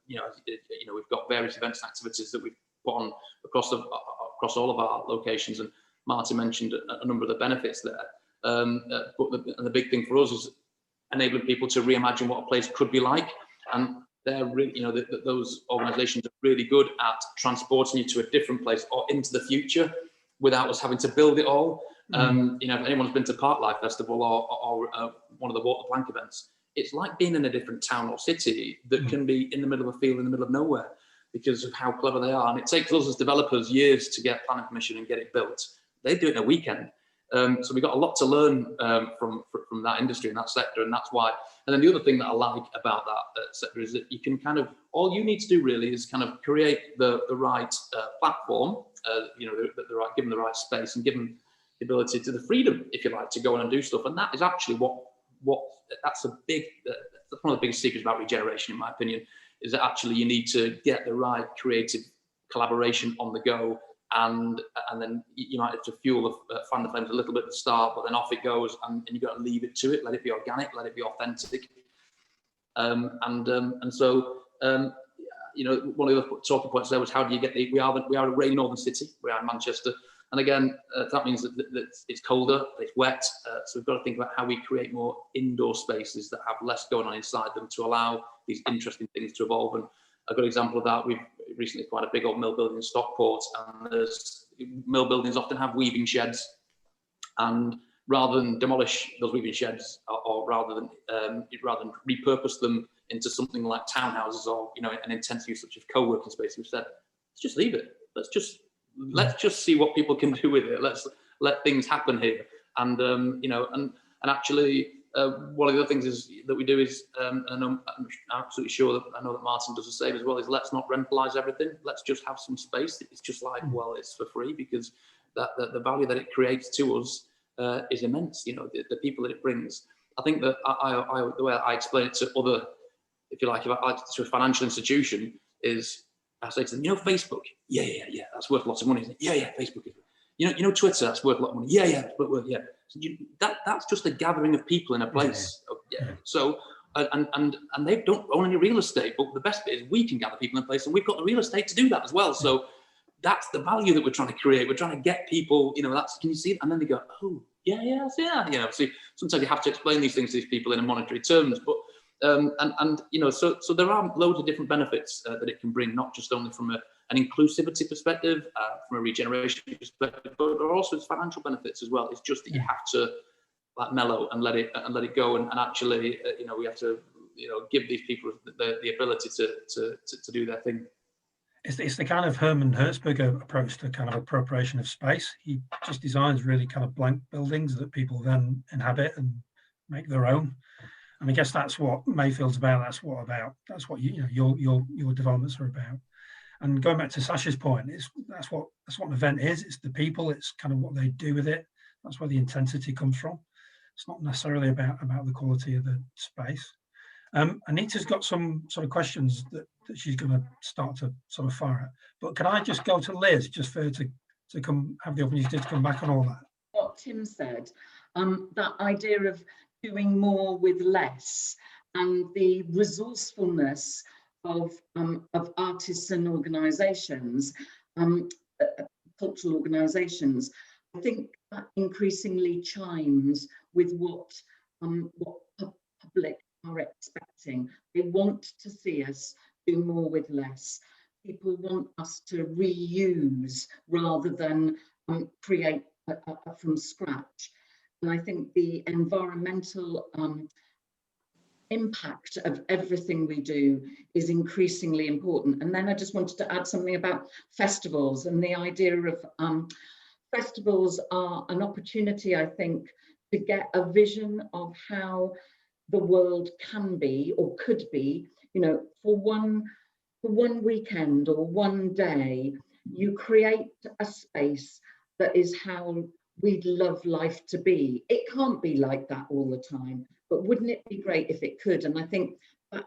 you know we've got various events and activities that we've put on across all of our locations, and Martin mentioned a number of the benefits there, but the big thing for us is enabling people to reimagine what a place could be like, and they're really, you know, those organisations are really good at transporting you to a different place or into the future without us having to build it all. You know, if anyone's been to Parklife Festival or one of the Water Plank events, it's like being in a different town or city that can be in the middle of a field in the middle of nowhere, because of how clever they are. And it takes us as developers years to get planning permission and get it built. They do it in a weekend. So we've got a lot to learn from that industry and that sector, and that's why. And then the other thing that I like about that sector is that you can kind of, all you need to do really is kind of create the right platform, you know, give them the right space and give them the ability to the freedom, if you like, to go on and do stuff. And that is actually that's one of the biggest secrets about regeneration, in my opinion, is that actually you need to get the right creative collaboration on the go, and then you might have to fan the flames a little bit at the start, but then off it goes, and you've got to leave it to it, let it be organic, let it be authentic. So you know, one of the talking points there was, how do you get we are a rainy northern city, we are in Manchester, and again that means that it's colder, it's wet, so we've got to think about how we create more indoor spaces that have less going on inside them to allow these interesting things to evolve. And a good example of that, we've recently acquired a big old mill building in Stockport, and mill buildings often have weaving sheds, and rather than demolish those weaving sheds, or rather than repurpose them into something like townhouses or, you know, an intense use such as co-working space, we've said, let's just leave it. Let's just see what people can do with it. Let's let things happen here. And you know, and actually, one of the other things that we do is, and I'm absolutely sure that I know that Martin does the same as well, is let's not rentalize everything. Let's just have some space. It's just like, well, it's for free, because the value that it creates to us is immense. You know, the people that it brings. I think that the way I explain it to other, if you like, to a financial institution, is I say to them, you know, Facebook, yeah, that's worth lots of money, isn't it? Yeah, Facebook is. You know, Twitter, that's worth a lot of money. Yeah, but worth, yeah. So that's just a gathering of people in a place. Yeah. So and they don't own any real estate, but the best bit is we can gather people in a place, and we've got the real estate to do that as well. So that's the value that we're trying to create. We're trying to get people, you know, can you see it? And then they go, oh, yeah. You know, see, sometimes you have to explain these things to these people in monetary terms, but and you know, so there are loads of different benefits that it can bring, not just only from an inclusivity perspective, from a regeneration perspective, but also its financial benefits as well. It's just that you have to like mellow and let it go, and actually, you know, we have to, you know, give these people the ability to do their thing. It's the kind of Hermann Hertzberger approach to kind of appropriation of space. He just designs really kind of blank buildings that people then inhabit and make their own. And I guess that's what Mayfield's about. That's what your developments are about. And going back to Sasha's point, that's what an event is. It's the people. It's kind of what they do with it. That's where the intensity comes from. It's not necessarily about the quality of the space. Anita's got some sort of questions that she's going to start to sort of fire at. But can I just go to Liz just for her to come have the opportunity to come back on all that? What Tim said, that idea of doing more with less, and the resourcefulness of artists and organisations, cultural organisations, I think that increasingly chimes with what public are expecting. They want to see us do more with less. People want us to reuse rather than create from scratch. And I think the environmental impact of everything we do is increasingly important. And then I just wanted to add something about festivals, and the idea of festivals are an opportunity, I think, to get a vision of how the world can be or could be. You know, for one weekend or one day, you create a space that is how we'd love life to be. It can't be like that all the time, but wouldn't it be great if it could? And I think that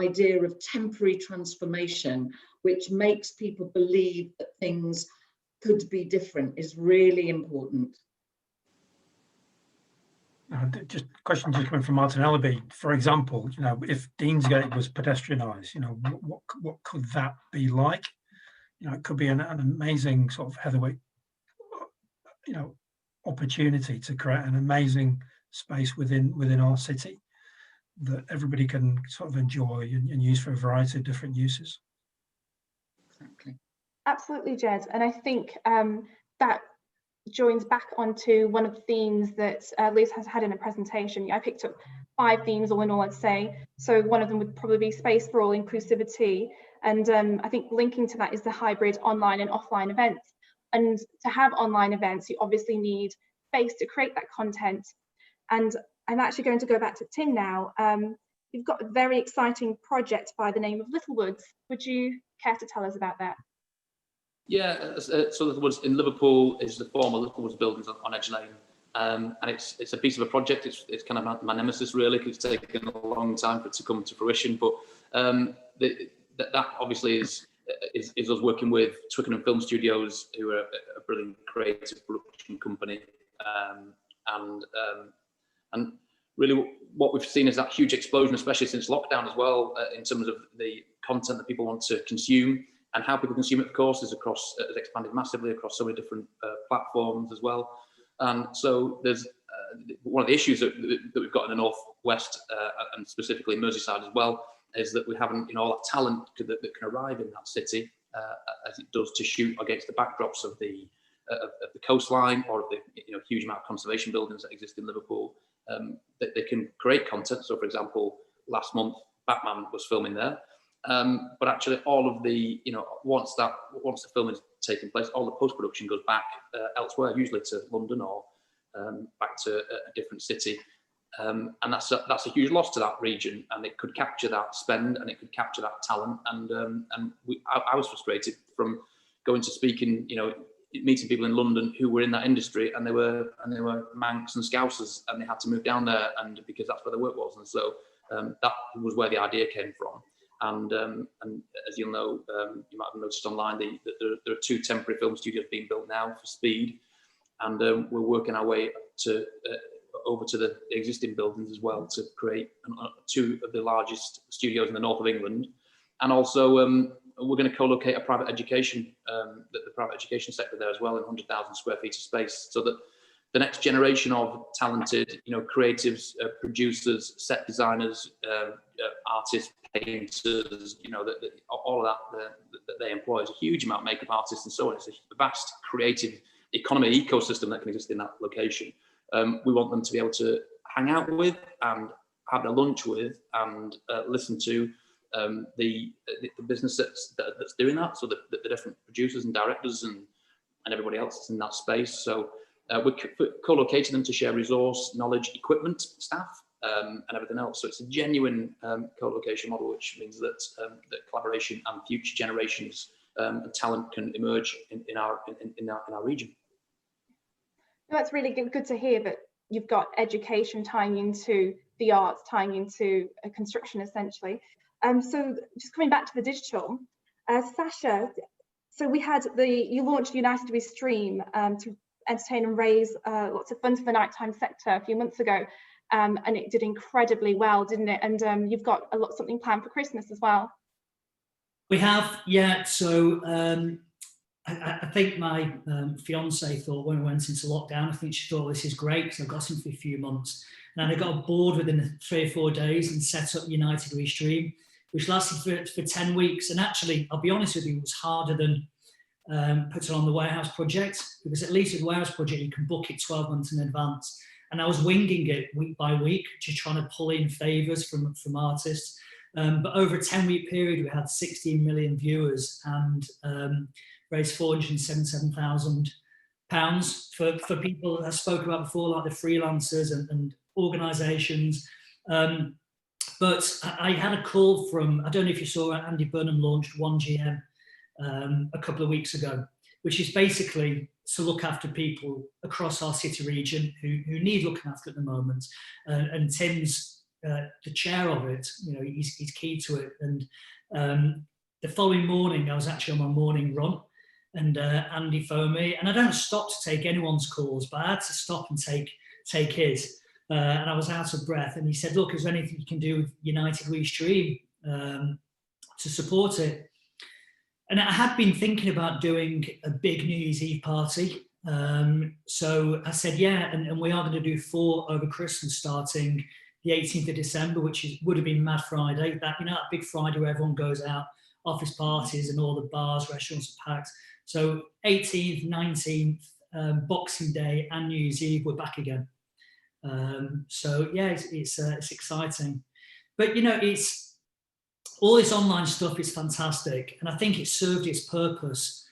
idea of temporary transformation, which makes people believe that things could be different, is really important. Just a question just coming from Martin Ellaby. For example, you know, if Deansgate was pedestrianised, you know, what could that be like? You know, it could be an amazing sort of Heatherwick, you know, opportunity to create an amazing space within our city that everybody can sort of enjoy and use for a variety of different uses. Exactly. Absolutely, Jed. And I think that joins back onto one of the themes that Liz has had in a presentation. I picked up 5 themes all in all, I'd say. So one of them would probably be space for all, inclusivity. And I think linking to that is the hybrid online and offline events. And to have online events, you obviously need space to create that content. And I'm actually going to go back to Tim now. You've got a very exciting project by the name of Littlewoods. Would you care to tell us about that? Yeah, so Littlewoods in Liverpool is the former Littlewoods buildings on Edge Lane, and it's a piece of a project. It's kind of my nemesis really, because it's taken a long time for it to come to fruition. But that obviously is us working with Twickenham Film Studios, who are a brilliant creative production company, and really what we've seen is that huge explosion, especially since lockdown as well, in terms of the content that people want to consume. And how people consume it, of course, has expanded massively across so many different platforms as well. And so there's one of the issues that we've got in the Northwest and specifically Merseyside as well, is that we haven't, all that talent that can arrive in that city as it does to shoot against the backdrops of the coastline or of the huge amount of conservation buildings that exist in Liverpool. That they can create content. So, for example, last month Batman was filming there. But actually, all of the, once the film is taking place, all the post-production goes back elsewhere, usually to London or back to a different city, and that's a huge loss to that region. And it could capture that spend, and it could capture that talent. And I was frustrated from going to speak in, meeting people in London who were in that industry, and they were Manx and Scousers, and they had to move down there, and because that's where the work was. And so that was where the idea came from. And as you'll know, you might have noticed online, there are 2 temporary film studios being built now for speed, and we're working our way over to the existing buildings as well to create 2 of the largest studios in the north of England. And also we're going to co-locate a private education, the private education sector there as well, in 100,000 square feet of space, so that the next generation of talented, creatives, producers, set designers, artists, painters, all of that they employ is a huge amount of makeup artists and so on. It's a vast creative economy ecosystem that can exist in that location. We want them to be able to hang out with and have their lunch with and listen to the business that that's doing that. So the different producers and directors and everybody else that's in that space. So we're co-locating them to share resource, knowledge, equipment, staff, and everything else. So it's a genuine co-location model, which means that that collaboration and future generations and talent can emerge in our region. That's really good to hear that you've got education tying into the arts, tying into construction essentially. So just coming back to the digital, Sasha, so you launched United We Stream to entertain and raise lots of funds for the nighttime sector a few months ago, and it did incredibly well, didn't it? And you've got something planned for Christmas as well. We have, yeah. So I think my fiance thought when we went into lockdown, I think she thought this is great because I've got him for a few months. And I got bored within 3 or 4 days and set up United We Stream, which lasted for 10 weeks. And actually, I'll be honest with you, it was harder than putting on the warehouse project, because at least with the warehouse project, you can book it 12 months in advance. And I was winging it week by week, just trying to pull in favours from artists. But over a 10-week period, we had 16 million viewers and raised £477,000 for people that I spoke about before, like the freelancers and organisations. But I had a call from, I don't know if you saw, Andy Burnham launched 1GM a couple of weeks ago, which is basically to look after people across our city region who need looking after at the moment. And Tim's the chair of it, he's key to it. And the following morning, I was actually on my morning run, and Andy phoned me, and I don't stop to take anyone's calls, but I had to stop and take his. And I was out of breath, and he said, look, is there anything you can do with United We Stream to support it? And I had been thinking about doing a big New Year's Eve party. So I said, yeah, and we are going to do 4 over Christmas, starting the 18th of December, which would have been Mad Friday, that big Friday where everyone goes out, office parties and all the bars, restaurants are packed. So 18th, 19th, Boxing Day and New Year's Eve, we're back again. So yeah, it's exciting. But it's all this online stuff is fantastic, and I think it served its purpose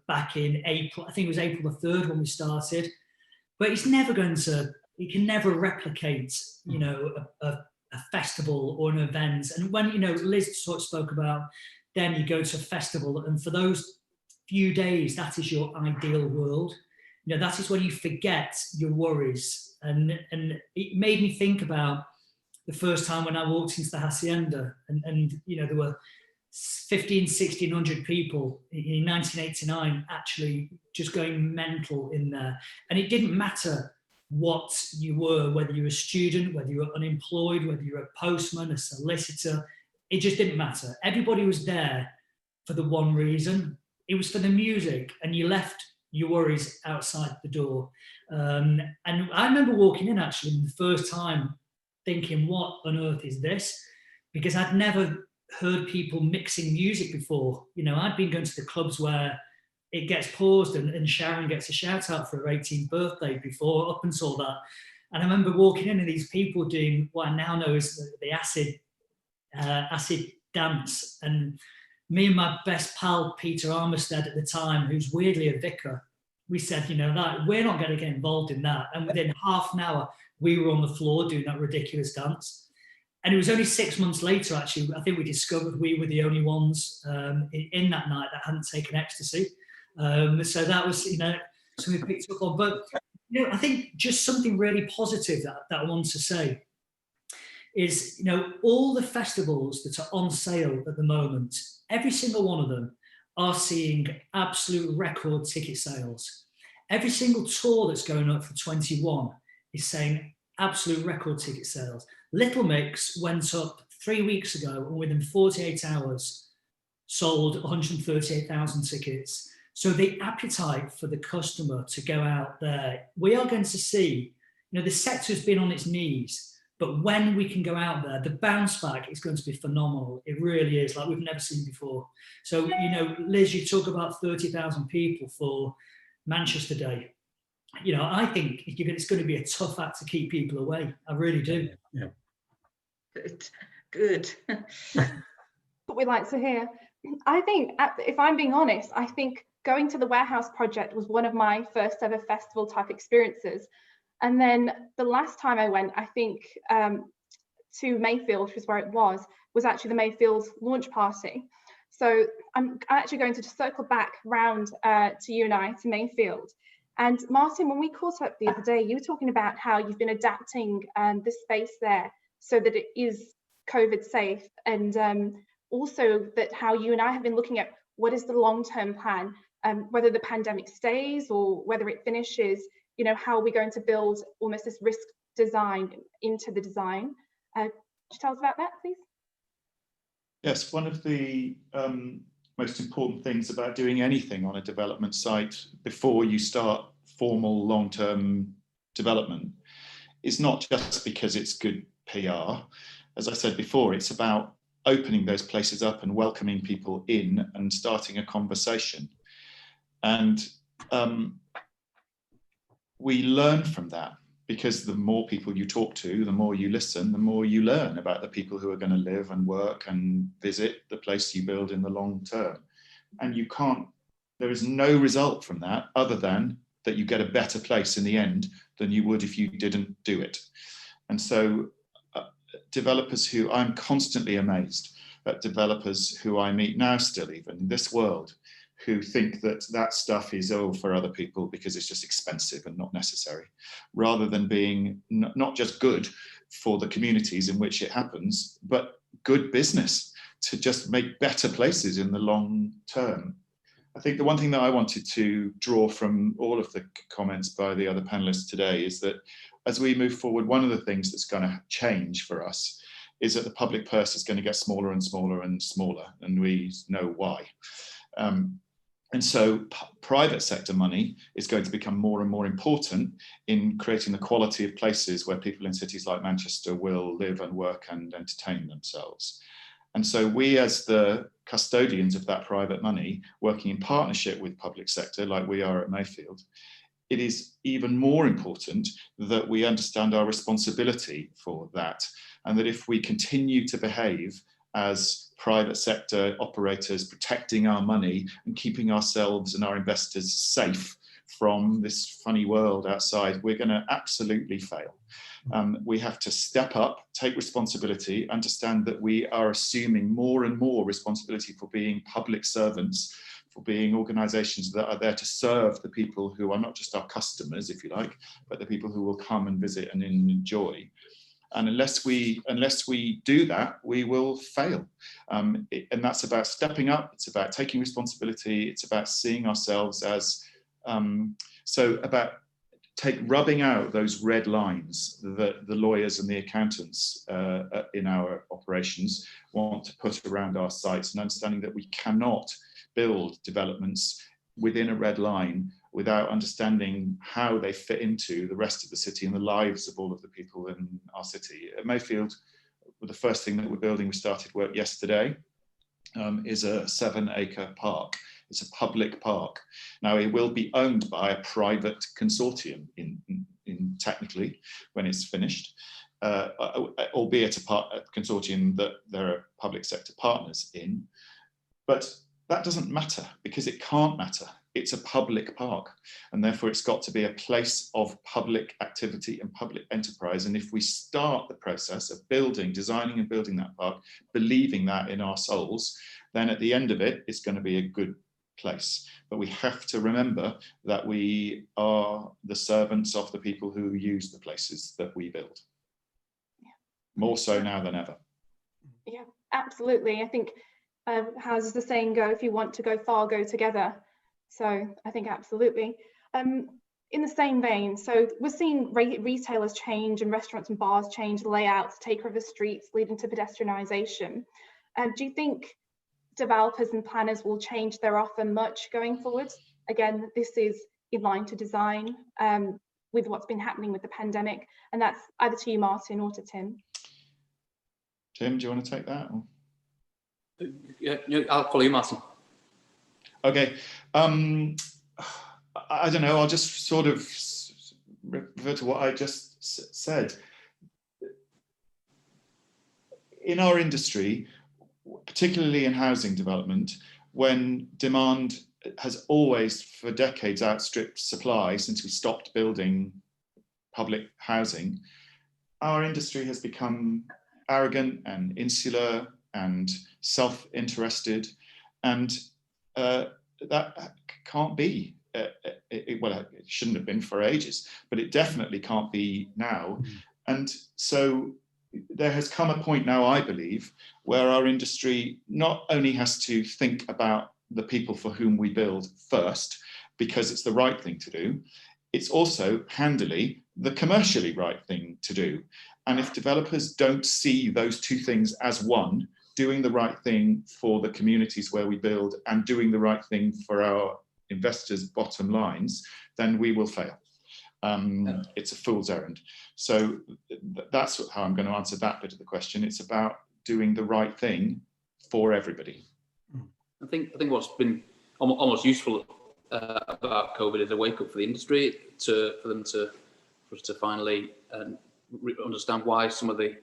back in April. I think it was April the 3rd when we started, but it's never going to. It can never replicate, a festival or an event. And when Liz sort of spoke about, then you go to a festival, and for those few days, that is your ideal world. That is when you forget your worries, and it made me think about the first time when I walked into the Hacienda, and there were 1,1600 people in 1989 actually just going mental in there. And it didn't matter what you were, whether you were a student, whether you were unemployed, whether you were a postman, a solicitor, it just didn't matter. Everybody was there for the one reason. It was for the music, and you left your worries outside the door. And I remember walking in actually the first time thinking, what on earth is this? Because I'd never heard people mixing music before. I'd been going to the clubs where it gets paused and Sharon gets a shout out for her 18th birthday before, up until that. And I remember walking in and these people doing what I now know as the acid dance. And me and my best pal, Peter Armistead at the time, who's weirdly a vicar, we said, that we're not going to get involved in that. And within half an hour, we were on the floor doing that ridiculous dance. And it was only 6 months later, actually, I think we discovered we were the only ones in that night that hadn't taken ecstasy. So that was, something we picked up on. But, I think just something really positive that I want to say is, all the festivals that are on sale at the moment, every single one of them are seeing absolute record ticket sales. Every single tour that's going up for 21 is saying absolute record ticket sales. Little Mix went up 3 weeks ago, and within 48 hours sold 138,000 tickets. So the appetite for the customer to go out there, we are going to see, the sector's been on its knees, but when we can go out there, the bounce back is going to be phenomenal. It really is, like we've never seen before. So, Liz, you talk about 30,000 people for Manchester Day. I think it's going to be a tough act to keep people away. I really do. Yeah. Good. What we like to hear. I think, if I'm being honest, I think going to the Warehouse project was one of my first ever festival type experiences. And then the last time I went, I think to Mayfield, which is where it was actually the Mayfield launch party. So I'm actually going to just circle back round to you and I, to Mayfield. And Martin, when we caught up the other day, you were talking about how you've been adapting the space there so that it is COVID safe, and also that how you and I have been looking at what is the long-term plan, whether the pandemic stays or whether it finishes, you know, how are we going to build almost this risk design into the design. Could you tell us about that, please? Yes, one of the most important things about doing anything on a development site before you start formal long-term development is not just because it's good PR. As I said before, it's about opening those places up and welcoming people in and starting a conversation. And we learn from that, because the more people you talk to, the more you listen, the more you learn about the people who are going to live and work and visit the place you build in the long term. And you can't, there is no result from that other than that you get a better place in the end than you would if you didn't do it. And so developers who, I'm constantly amazed at developers who I meet now still, even in this world, who think that that stuff is for other people because it's just expensive and not necessary, rather than being not just good for the communities in which it happens, but good business to just make better places in the long term. I think the one thing that I wanted to draw from all of the comments by the other panelists today is that as we move forward, one of the things that's going to change for us is that the public purse is going to get smaller and smaller and smaller, and we know why. And so private sector money is going to become more and more important in creating the quality of places where people in cities like Manchester will live and work and entertain themselves. And so we, as the custodians of that private money, working in partnership with public sector like we are at Mayfield, it is even more important that we understand our responsibility for that, and that if we continue to behave as private sector operators, protecting our money and keeping ourselves and our investors safe from this funny world outside, we're going to absolutely fail. We have to step up, take responsibility, understand that we are assuming more and more responsibility for being public servants, for being organizations that are there to serve the people who are not just our customers, if you like, but the people who will come and visit and enjoy. And unless we do that, we will fail. And that's about stepping up. It's about taking responsibility. It's about seeing ourselves as, rubbing out those red lines that the lawyers and the accountants in our operations want to put around our sites, and understanding that we cannot build developments within a red line without understanding how they fit into the rest of the city and the lives of all of the people in our city. At Mayfield, the first thing that we're building, we started work yesterday, is a 7-acre park. It's a public park. Now, it will be owned by a private consortium in technically when it's finished, albeit a consortium that there are public sector partners in. But that doesn't matter, because it can't matter. It's a public park, and therefore it's got to be a place of public activity and public enterprise. And if we start the process of designing and building that park, believing that in our souls, then at the end of it, it's going to be a good place. But we have to remember that we are the servants of the people who use the places that we build. More so now than ever. Yeah, absolutely. I think, how does the saying go? If you want to go far, go together. So I think absolutely. In the same vein, so we're seeing retailers change and restaurants and bars change the layouts, take over streets, leading to pedestrianisation. Do you think developers and planners will change their offer much going forward? Again, this is in line to design with what's been happening with the pandemic, and that's either to you, Martin, or to Tim. Tim, do you want to take that? Or? Yeah, I'll follow you, Martin. Okay, I don't know, I'll just sort of refer to what I just said. In our industry, particularly in housing development, when demand has always for decades outstripped supply since we stopped building public housing, our industry has become arrogant and insular and self-interested, and that can't be. Well, it shouldn't have been for ages, but it definitely can't be now. And so there has come a point now, I believe, where our industry not only has to think about the people for whom we build first, because it's the right thing to do, it's also handily the commercially right thing to do. And if developers don't see those two things as one, doing the right thing for the communities where we build and doing the right thing for our investors' bottom lines, then we will fail. It's a fool's errand. So that's how I'm going to answer that bit of the question. It's about doing the right thing for everybody. I think what's been almost useful about COVID is a wake up for the industry for us to finally understand why some of the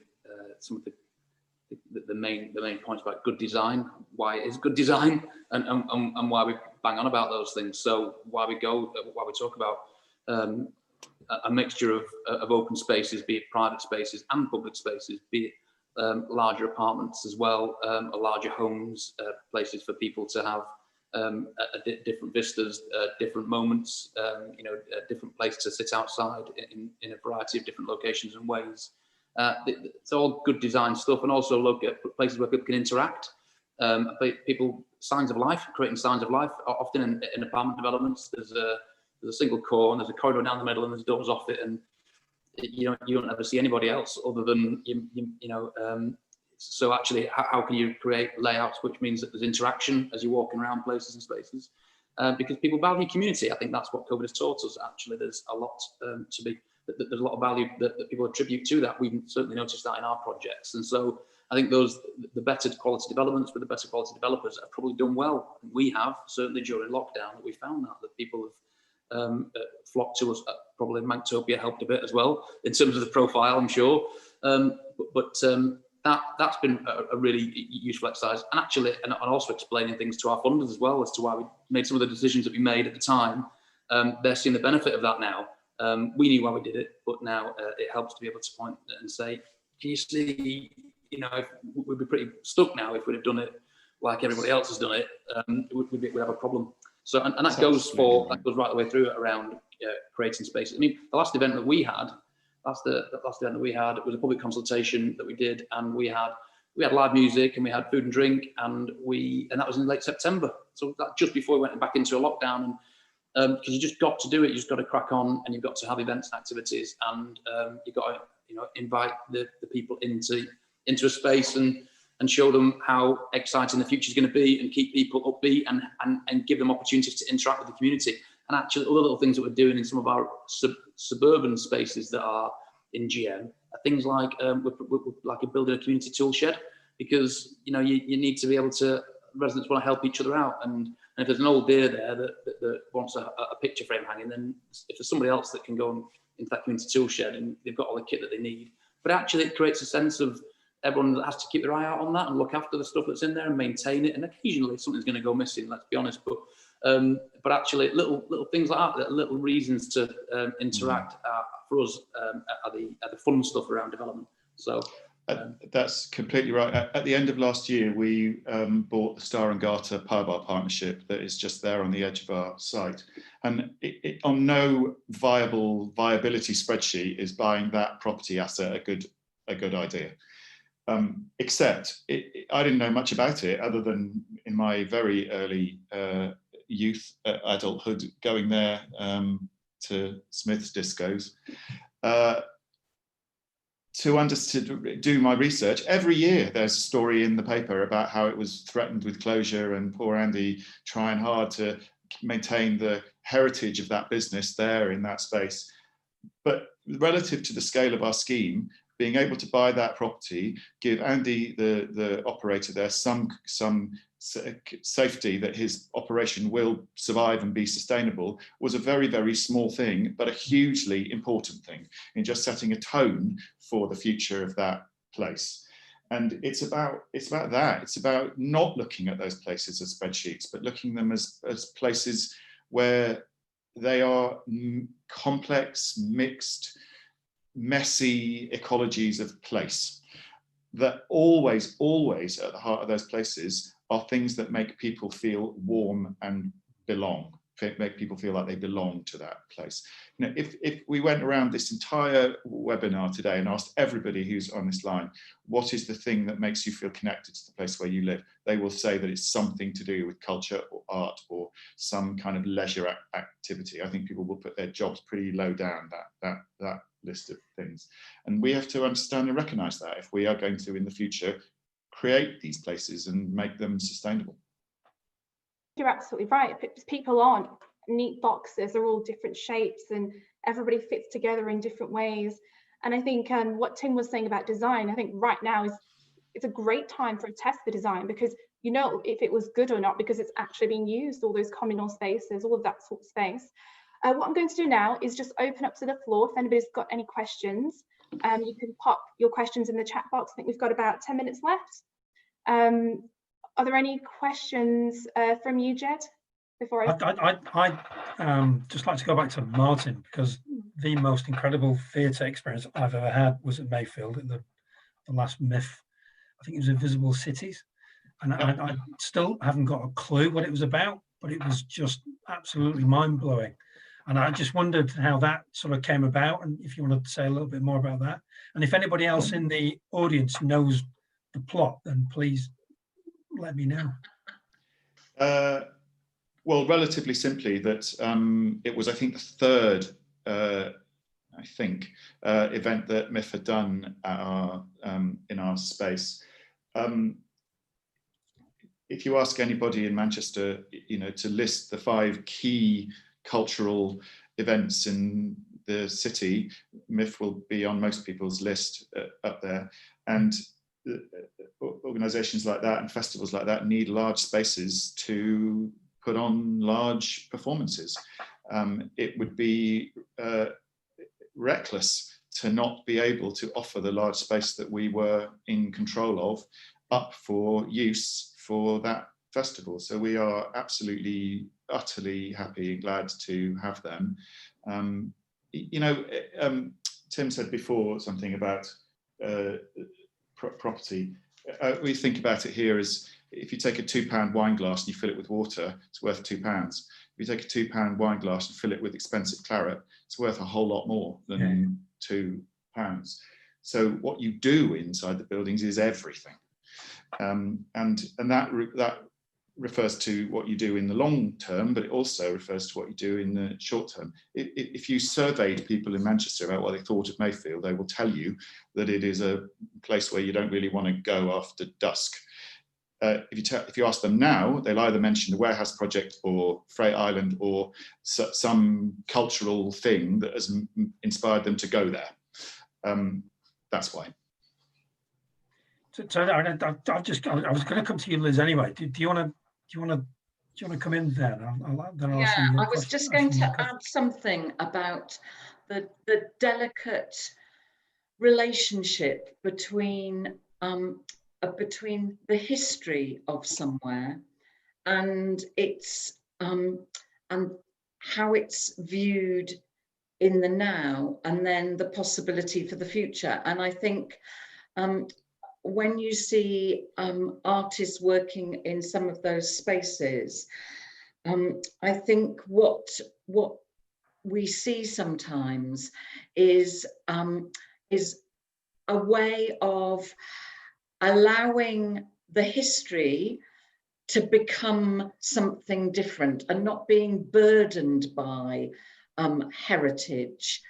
main points about good design, why it is good design, and why we bang on about those things. So why we talk about a mixture of open spaces, be it private spaces and public spaces, be it larger apartments as well, larger homes, places for people to have different vistas, different moments, a different place to sit outside in a variety of different locations and ways. It's all good design stuff, and also look at places where people can interact. Signs of life, creating signs of life. Often in apartment developments, there's a single core and there's a corridor down the middle and there's doors off it, and you don't ever see anybody else other than so actually, how can you create layouts which means that there's interaction as you're walking around places and spaces? Because people value community. I think that's what COVID has taught us. Actually, there's a lot there's a lot of value that people attribute to that. We've certainly noticed that in our projects, and so I think the better quality developments with the better quality developers have probably done well. We have, certainly during lockdown, that we found that people have flocked to us. Probably Manctopia helped a bit as well in terms of the profile, I'm sure. That's been a really useful exercise, and actually, and also explaining things to our funders as well as to why we made some of the decisions that we made at the time. They're seeing the benefit of that now. We knew why we did it, but now it helps to be able to point and say, can you see, we'd be pretty stuck now if we'd have done it like everybody else has done it. We'd have a problem. So, and that goes right the way through around creating spaces. I mean, the last event that we had, it was a public consultation that we did, and we had live music and we had food and drink, and that was in late September. So that just before we went back into a lockdown, and because you just got to do it, you just got to crack on, and you've got to have events and activities, and you've got to invite the people into a space and show them how exciting the future is going to be, and keep people upbeat and give them opportunities to interact with the community. And actually, all the little things that we're doing in some of our suburban spaces that are in GM are things like we're building a community tool shed, because you need to be able to, residents want to help each other out, and if there's an old deer there that wants a picture frame hanging, then if there's somebody else that can go into that community tool shed and they've got all the kit that they need. But actually, it creates a sense of everyone that has to keep their eye out on that and look after the stuff that's in there and maintain it. And occasionally something's going to go missing, let's be honest. But actually, little things like that, little reasons to interact for us are the fun stuff around development. So that's completely right. At the end of last year, we bought the Star and Garter Power Bar partnership that is just there on the edge of our site. And it on no viability spreadsheet is buying that property asset a good idea. Except I didn't know much about it other than in my very early youth, adulthood, going there to Smith's discos. To do my research, every year there's a story in the paper about how it was threatened with closure, and poor Andy trying hard to maintain the heritage of that business there in that space. But relative to the scale of our scheme, being able to buy that property, give Andy, the operator there, some safety that his operation will survive and be sustainable, was a very, very small thing, but a hugely important thing in just setting a tone for the future of that place. And it's about that. It's about not looking at those places as spreadsheets, but looking at them as places where they are complex, mixed, messy ecologies of place. That always at the heart of those places are things that make people feel warm and belong, make people feel like they belong to that place. You know, if we went around this entire webinar today and asked everybody who's on this line, what is the thing that makes you feel connected to the place where you live? They will say that it's something to do with culture or art or some kind of leisure activity. I think people will put their jobs pretty low down that list of things. And we have to understand and recognize that if we are going to, in the future, create these places and make them sustainable. You're absolutely right. People aren't neat boxes, they're all different shapes and everybody fits together in different ways. And I think what Tim was saying about design, I think right now it's a great time for a test for design, because you know if it was good or not because it's actually being used, all those communal spaces, all of that sort of space. What I'm going to do now is just open up to the floor. If anybody's got any questions, you can pop your questions in the chat box. I think we've got about 10 minutes left. Are there any questions from you, Jed? Before I'd just like to go back to Martin, because the most incredible theatre experience I've ever had was at Mayfield at the last MIF. I think it was Invisible Cities. And I still haven't got a clue what it was about, but it was just absolutely mind-blowing. And I just wondered how that sort of came about, and if you want to say a little bit more about that. And if anybody else in the audience knows the plot, then please let me know. Well, relatively simply, that it was, I think, the third, event that MIF had done at our, in our space. If you ask anybody in Manchester, you know, to list the 5 key cultural events in the city, MIF will be on most people's list up there. And organisations like that and festivals like that need large spaces to put on large performances. It would be reckless to not be able to offer the large space that we were in control of up for use for that festival. So we are absolutely, utterly happy and glad to have them. You know, Tim said before something about property. We think about it here as if you take a £2 wine glass and you fill it with water, it's worth £2. If you take a £2 wine glass and fill it with expensive claret, it's worth a whole lot more than £2. So what you do inside the buildings is everything. And that refers to what you do in the long term, but it also refers to what you do in the short term. If you surveyed people in Manchester about what they thought of Mayfield, they will tell you that it is a place where you don't really want to go after dusk. If you ask them now, they'll either mention the warehouse project or Freight Island or some cultural thing that has inspired them to go there. That's why. So I was going to come to you, Liz. Anyway, do you want to come in then? I was just going to add something about the delicate relationship between the history of somewhere and its and how it's viewed in the now, and then the possibility for the future. And I think when you see artists working in some of those spaces, I think what we see sometimes is a way of allowing the history to become something different and not being burdened by heritage.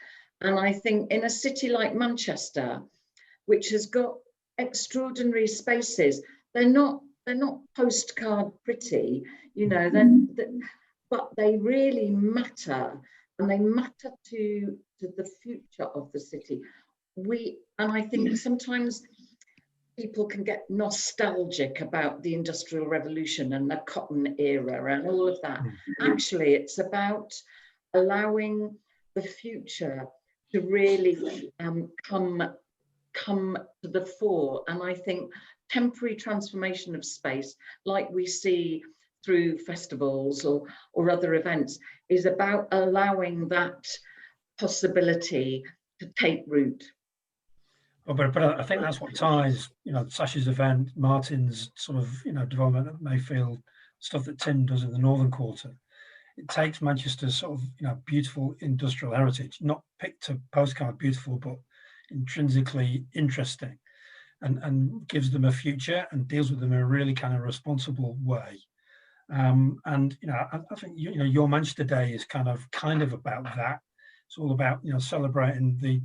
And I think in a city like Manchester, which has got extraordinary spaces, they're not postcard pretty, you know, but they really matter, and they matter to the future of the city. And I think sometimes people can get nostalgic about the Industrial Revolution and the cotton era and all of that. Actually, it's about allowing the future to really come come to the fore. And I think temporary transformation of space, like we see through festivals or other events, is about allowing that possibility to take root. Oh, but I think that's what ties, Sasha's event, Martin's sort of, development at Mayfield, stuff that Tim does in the Northern Quarter. It takes Manchester's sort of, beautiful industrial heritage, not picked to postcard beautiful, but intrinsically interesting, and gives them a future and deals with them in a really kind of responsible way. And I think your Manchester Day is kind of about that. It's all about celebrating the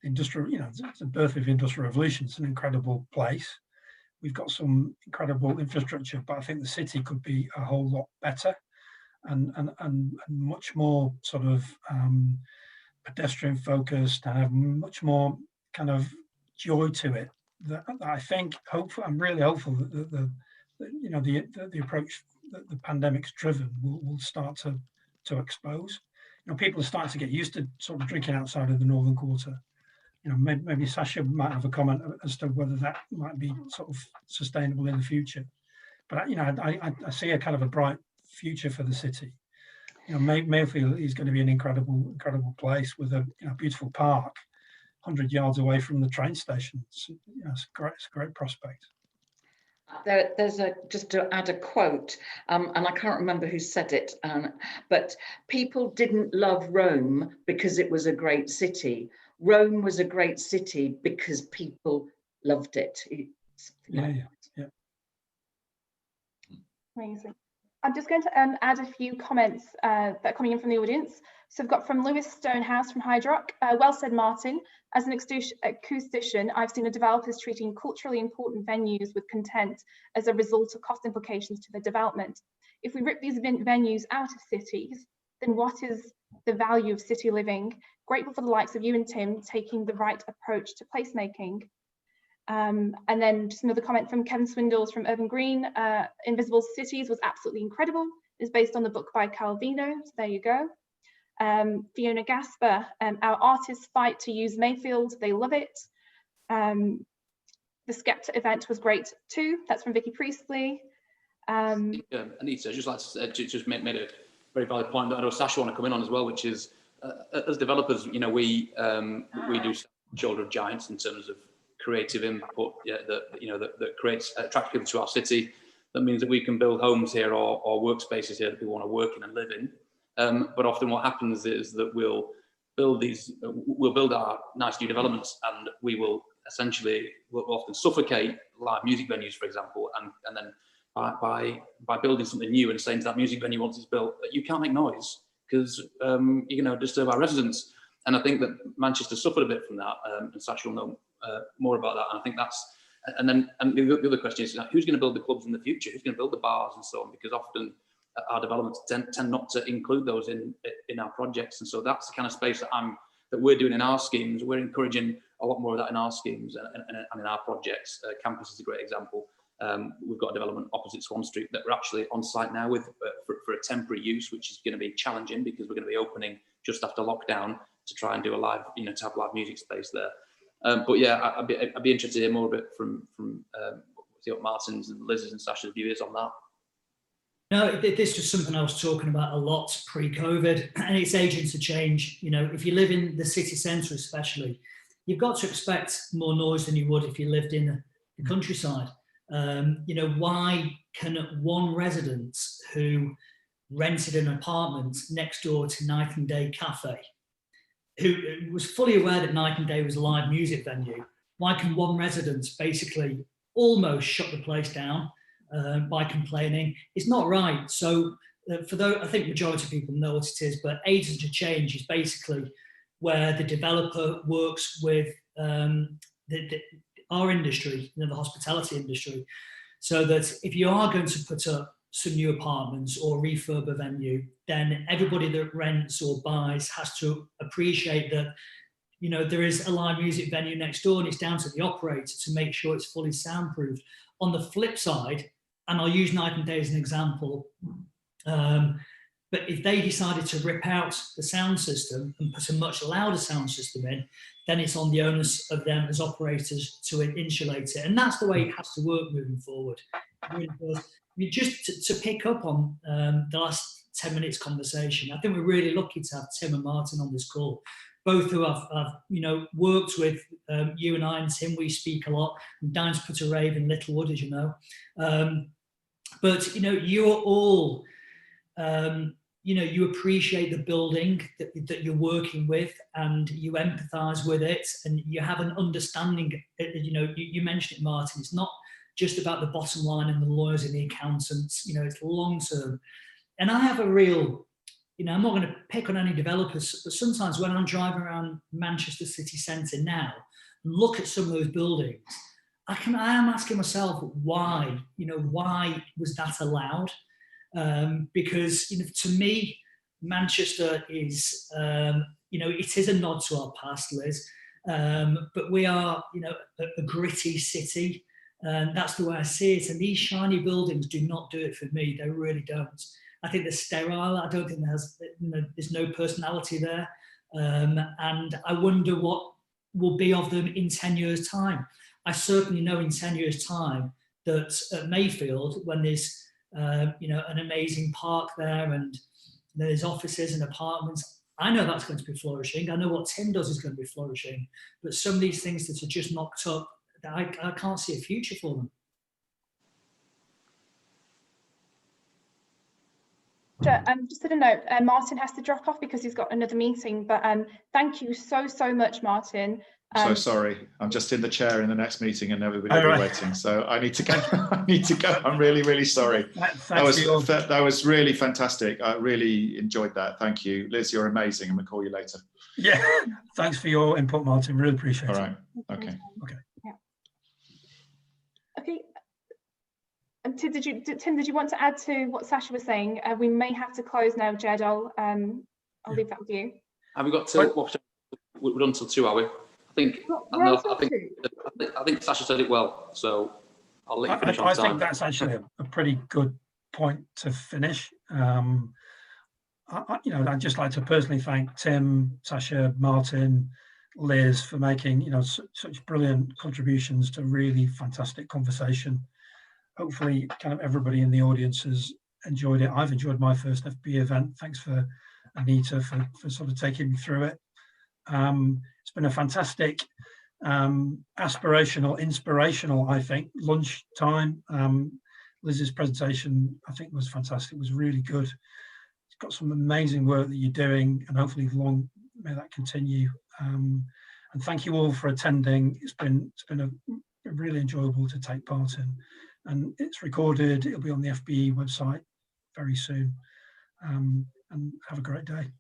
industrial, it's the birth of the Industrial Revolution. It's an incredible place. We've got some incredible infrastructure, but I think the city could be a whole lot better and much more sort of pedestrian focused and have much more kind of joy to it. That I think, I'm really hopeful that the approach that the pandemic's driven will start to expose. People are starting to get used to sort of drinking outside of the Northern Quarter. Maybe Sasha might have a comment as to whether that might be sort of sustainable in the future. But I see a kind of a bright future for the city. Mayfield is going to be an incredible place with a beautiful park, 100 yards away from the train station. It's a great prospect. There's just to add a quote, and I can't remember who said it, but people didn't love Rome because it was a great city. Rome was a great city because people loved it. Yeah. Amazing. I'm just going to add a few comments that are coming in from the audience. So I've got from Lewis Stonehouse from Hydrock. Well said, Martin. As an acoustician, I've seen the developers treating culturally important venues with contempt as a result of cost implications to the development. If we rip these venues out of cities, then what is the value of city living? Grateful for the likes of you and Tim taking the right approach to placemaking. And then just another comment from Kevin Swindles from Urban Green. Invisible Cities was absolutely incredible. It's based on the book by Calvino, so there you go. Fiona Gasper, our artists fight to use Mayfield, they love it. The Skepta event was great too. That's from Vicky Priestley. Anita, I'd just like to just made a very valid point that I know Sasha want to come in on as well, which is as developers, we do shoulder of giants in terms of creative input that creates attracts people to our city. That means that we can build homes here or workspaces here that people want to work in and live in. But often what happens is that we'll build our nice new developments, and we will we'll often suffocate live music venues, for example, and then by building something new and saying to that music venue once it's built that you can't make noise because you're going to disturb our residents. And I think that Manchester suffered a bit from that, and Sasha will know more about that. And I think that's, and the other question is, who's going to build the clubs in the future? Who's going to build the bars and so on? Because often our developments tend not to include those in our projects. And so that's the kind of space that we're doing in our schemes. We're encouraging a lot more of that in our schemes and in our projects. Campus is a great example. We've got a development opposite Swan Street that we're actually on site now with for a temporary use, which is going to be challenging because we're going to be opening just after lockdown to try and do a live, to have live music space there. But yeah, I'd be interested to hear more of it from see what Martin's and Liz's and Sasha's view is on that. No, this was something I was talking about a lot pre-COVID, and it's agents to change. If you live in the city centre especially, you've got to expect more noise than you would if you lived in the countryside. Why can one resident who rented an apartment next door to Night and Day Cafe, who was fully aware that Night and Day was a live music venue, why can one resident basically almost shut the place down by complaining? It's not right. So for those, I think majority of people know what it is, but agent to change is basically where the developer works with our industry, the hospitality industry, so that if you are going to put up some new apartments or refurb a venue, then everybody that rents or buys has to appreciate that, there is a live music venue next door, and it's down to the operator to make sure it's fully soundproofed. On the flip side, and I'll use Night and Day as an example, But if they decided to rip out the sound system and put a much louder sound system in, then it's on the onus of them as operators to insulate it. And that's the way it has to work moving forward. It really does. I mean, just to pick up on the last 10 minutes conversation, I think we're really lucky to have Tim and Martin on this call, both who have worked with you and I, and Tim, we speak a lot, and Dan's put a rave in Littlewood, as you know. But you're all, you appreciate the building that you're working with, and you empathise with it, and you have an understanding. You mentioned it, Martin. It's not just about the bottom line and the lawyers and the accountants. It's long term. And I have a real, I'm not going to pick on any developers, but sometimes when I'm driving around Manchester city centre now and look at some of those buildings, I am asking myself why. Why was that allowed? Because to me, Manchester is, it is a nod to our past, Liz, but we are, a gritty city, and that's the way I see it. And these shiny buildings do not do it for me. They really don't. I think they're sterile. I don't think there's no personality there, and I wonder what will be of them in 10 years' time. I certainly know in 10 years' time that at Mayfield, when there's an amazing park there, and there's offices and apartments, I know that's going to be flourishing. I know what Tim does is going to be flourishing. But some of these things that are just knocked up, I can't see a future for them. Just a note, Martin has to drop off because he's got another meeting, but thank you so much, Martin. So sorry, I'm just in the chair in the next meeting and everybody will be waiting, so I need to go. I'm really sorry. That was really fantastic. I really enjoyed that. Thank you, Liz. You're amazing. I'm gonna call you later. Yeah, thanks for your input, Martin. Really appreciate it. All right. Okay. Yeah. Okay. And Tim, did you want to add to what Sasha was saying? We may have to close now, Jed. I'll leave that with you. Have we got to? We're done till 2 hours. I think Sasha said it well, so I'll let you finish on time. I think that's actually a pretty good point to finish. I'd just like to personally thank Tim, Sasha, Martin, Liz for making such brilliant contributions to really fantastic conversation. Hopefully, kind of everybody in the audience has enjoyed it. I've enjoyed my first FB event. Thanks for Anita for sort of taking me through it. It's been a fantastic, aspirational, inspirational, I think, lunch time. Liz's presentation, I think, was fantastic. It was really good. It's got some amazing work that you're doing, and hopefully may that continue. And thank you all for attending. It's been really enjoyable to take part in, and it's recorded. It'll be on the FBE website very soon. And have a great day.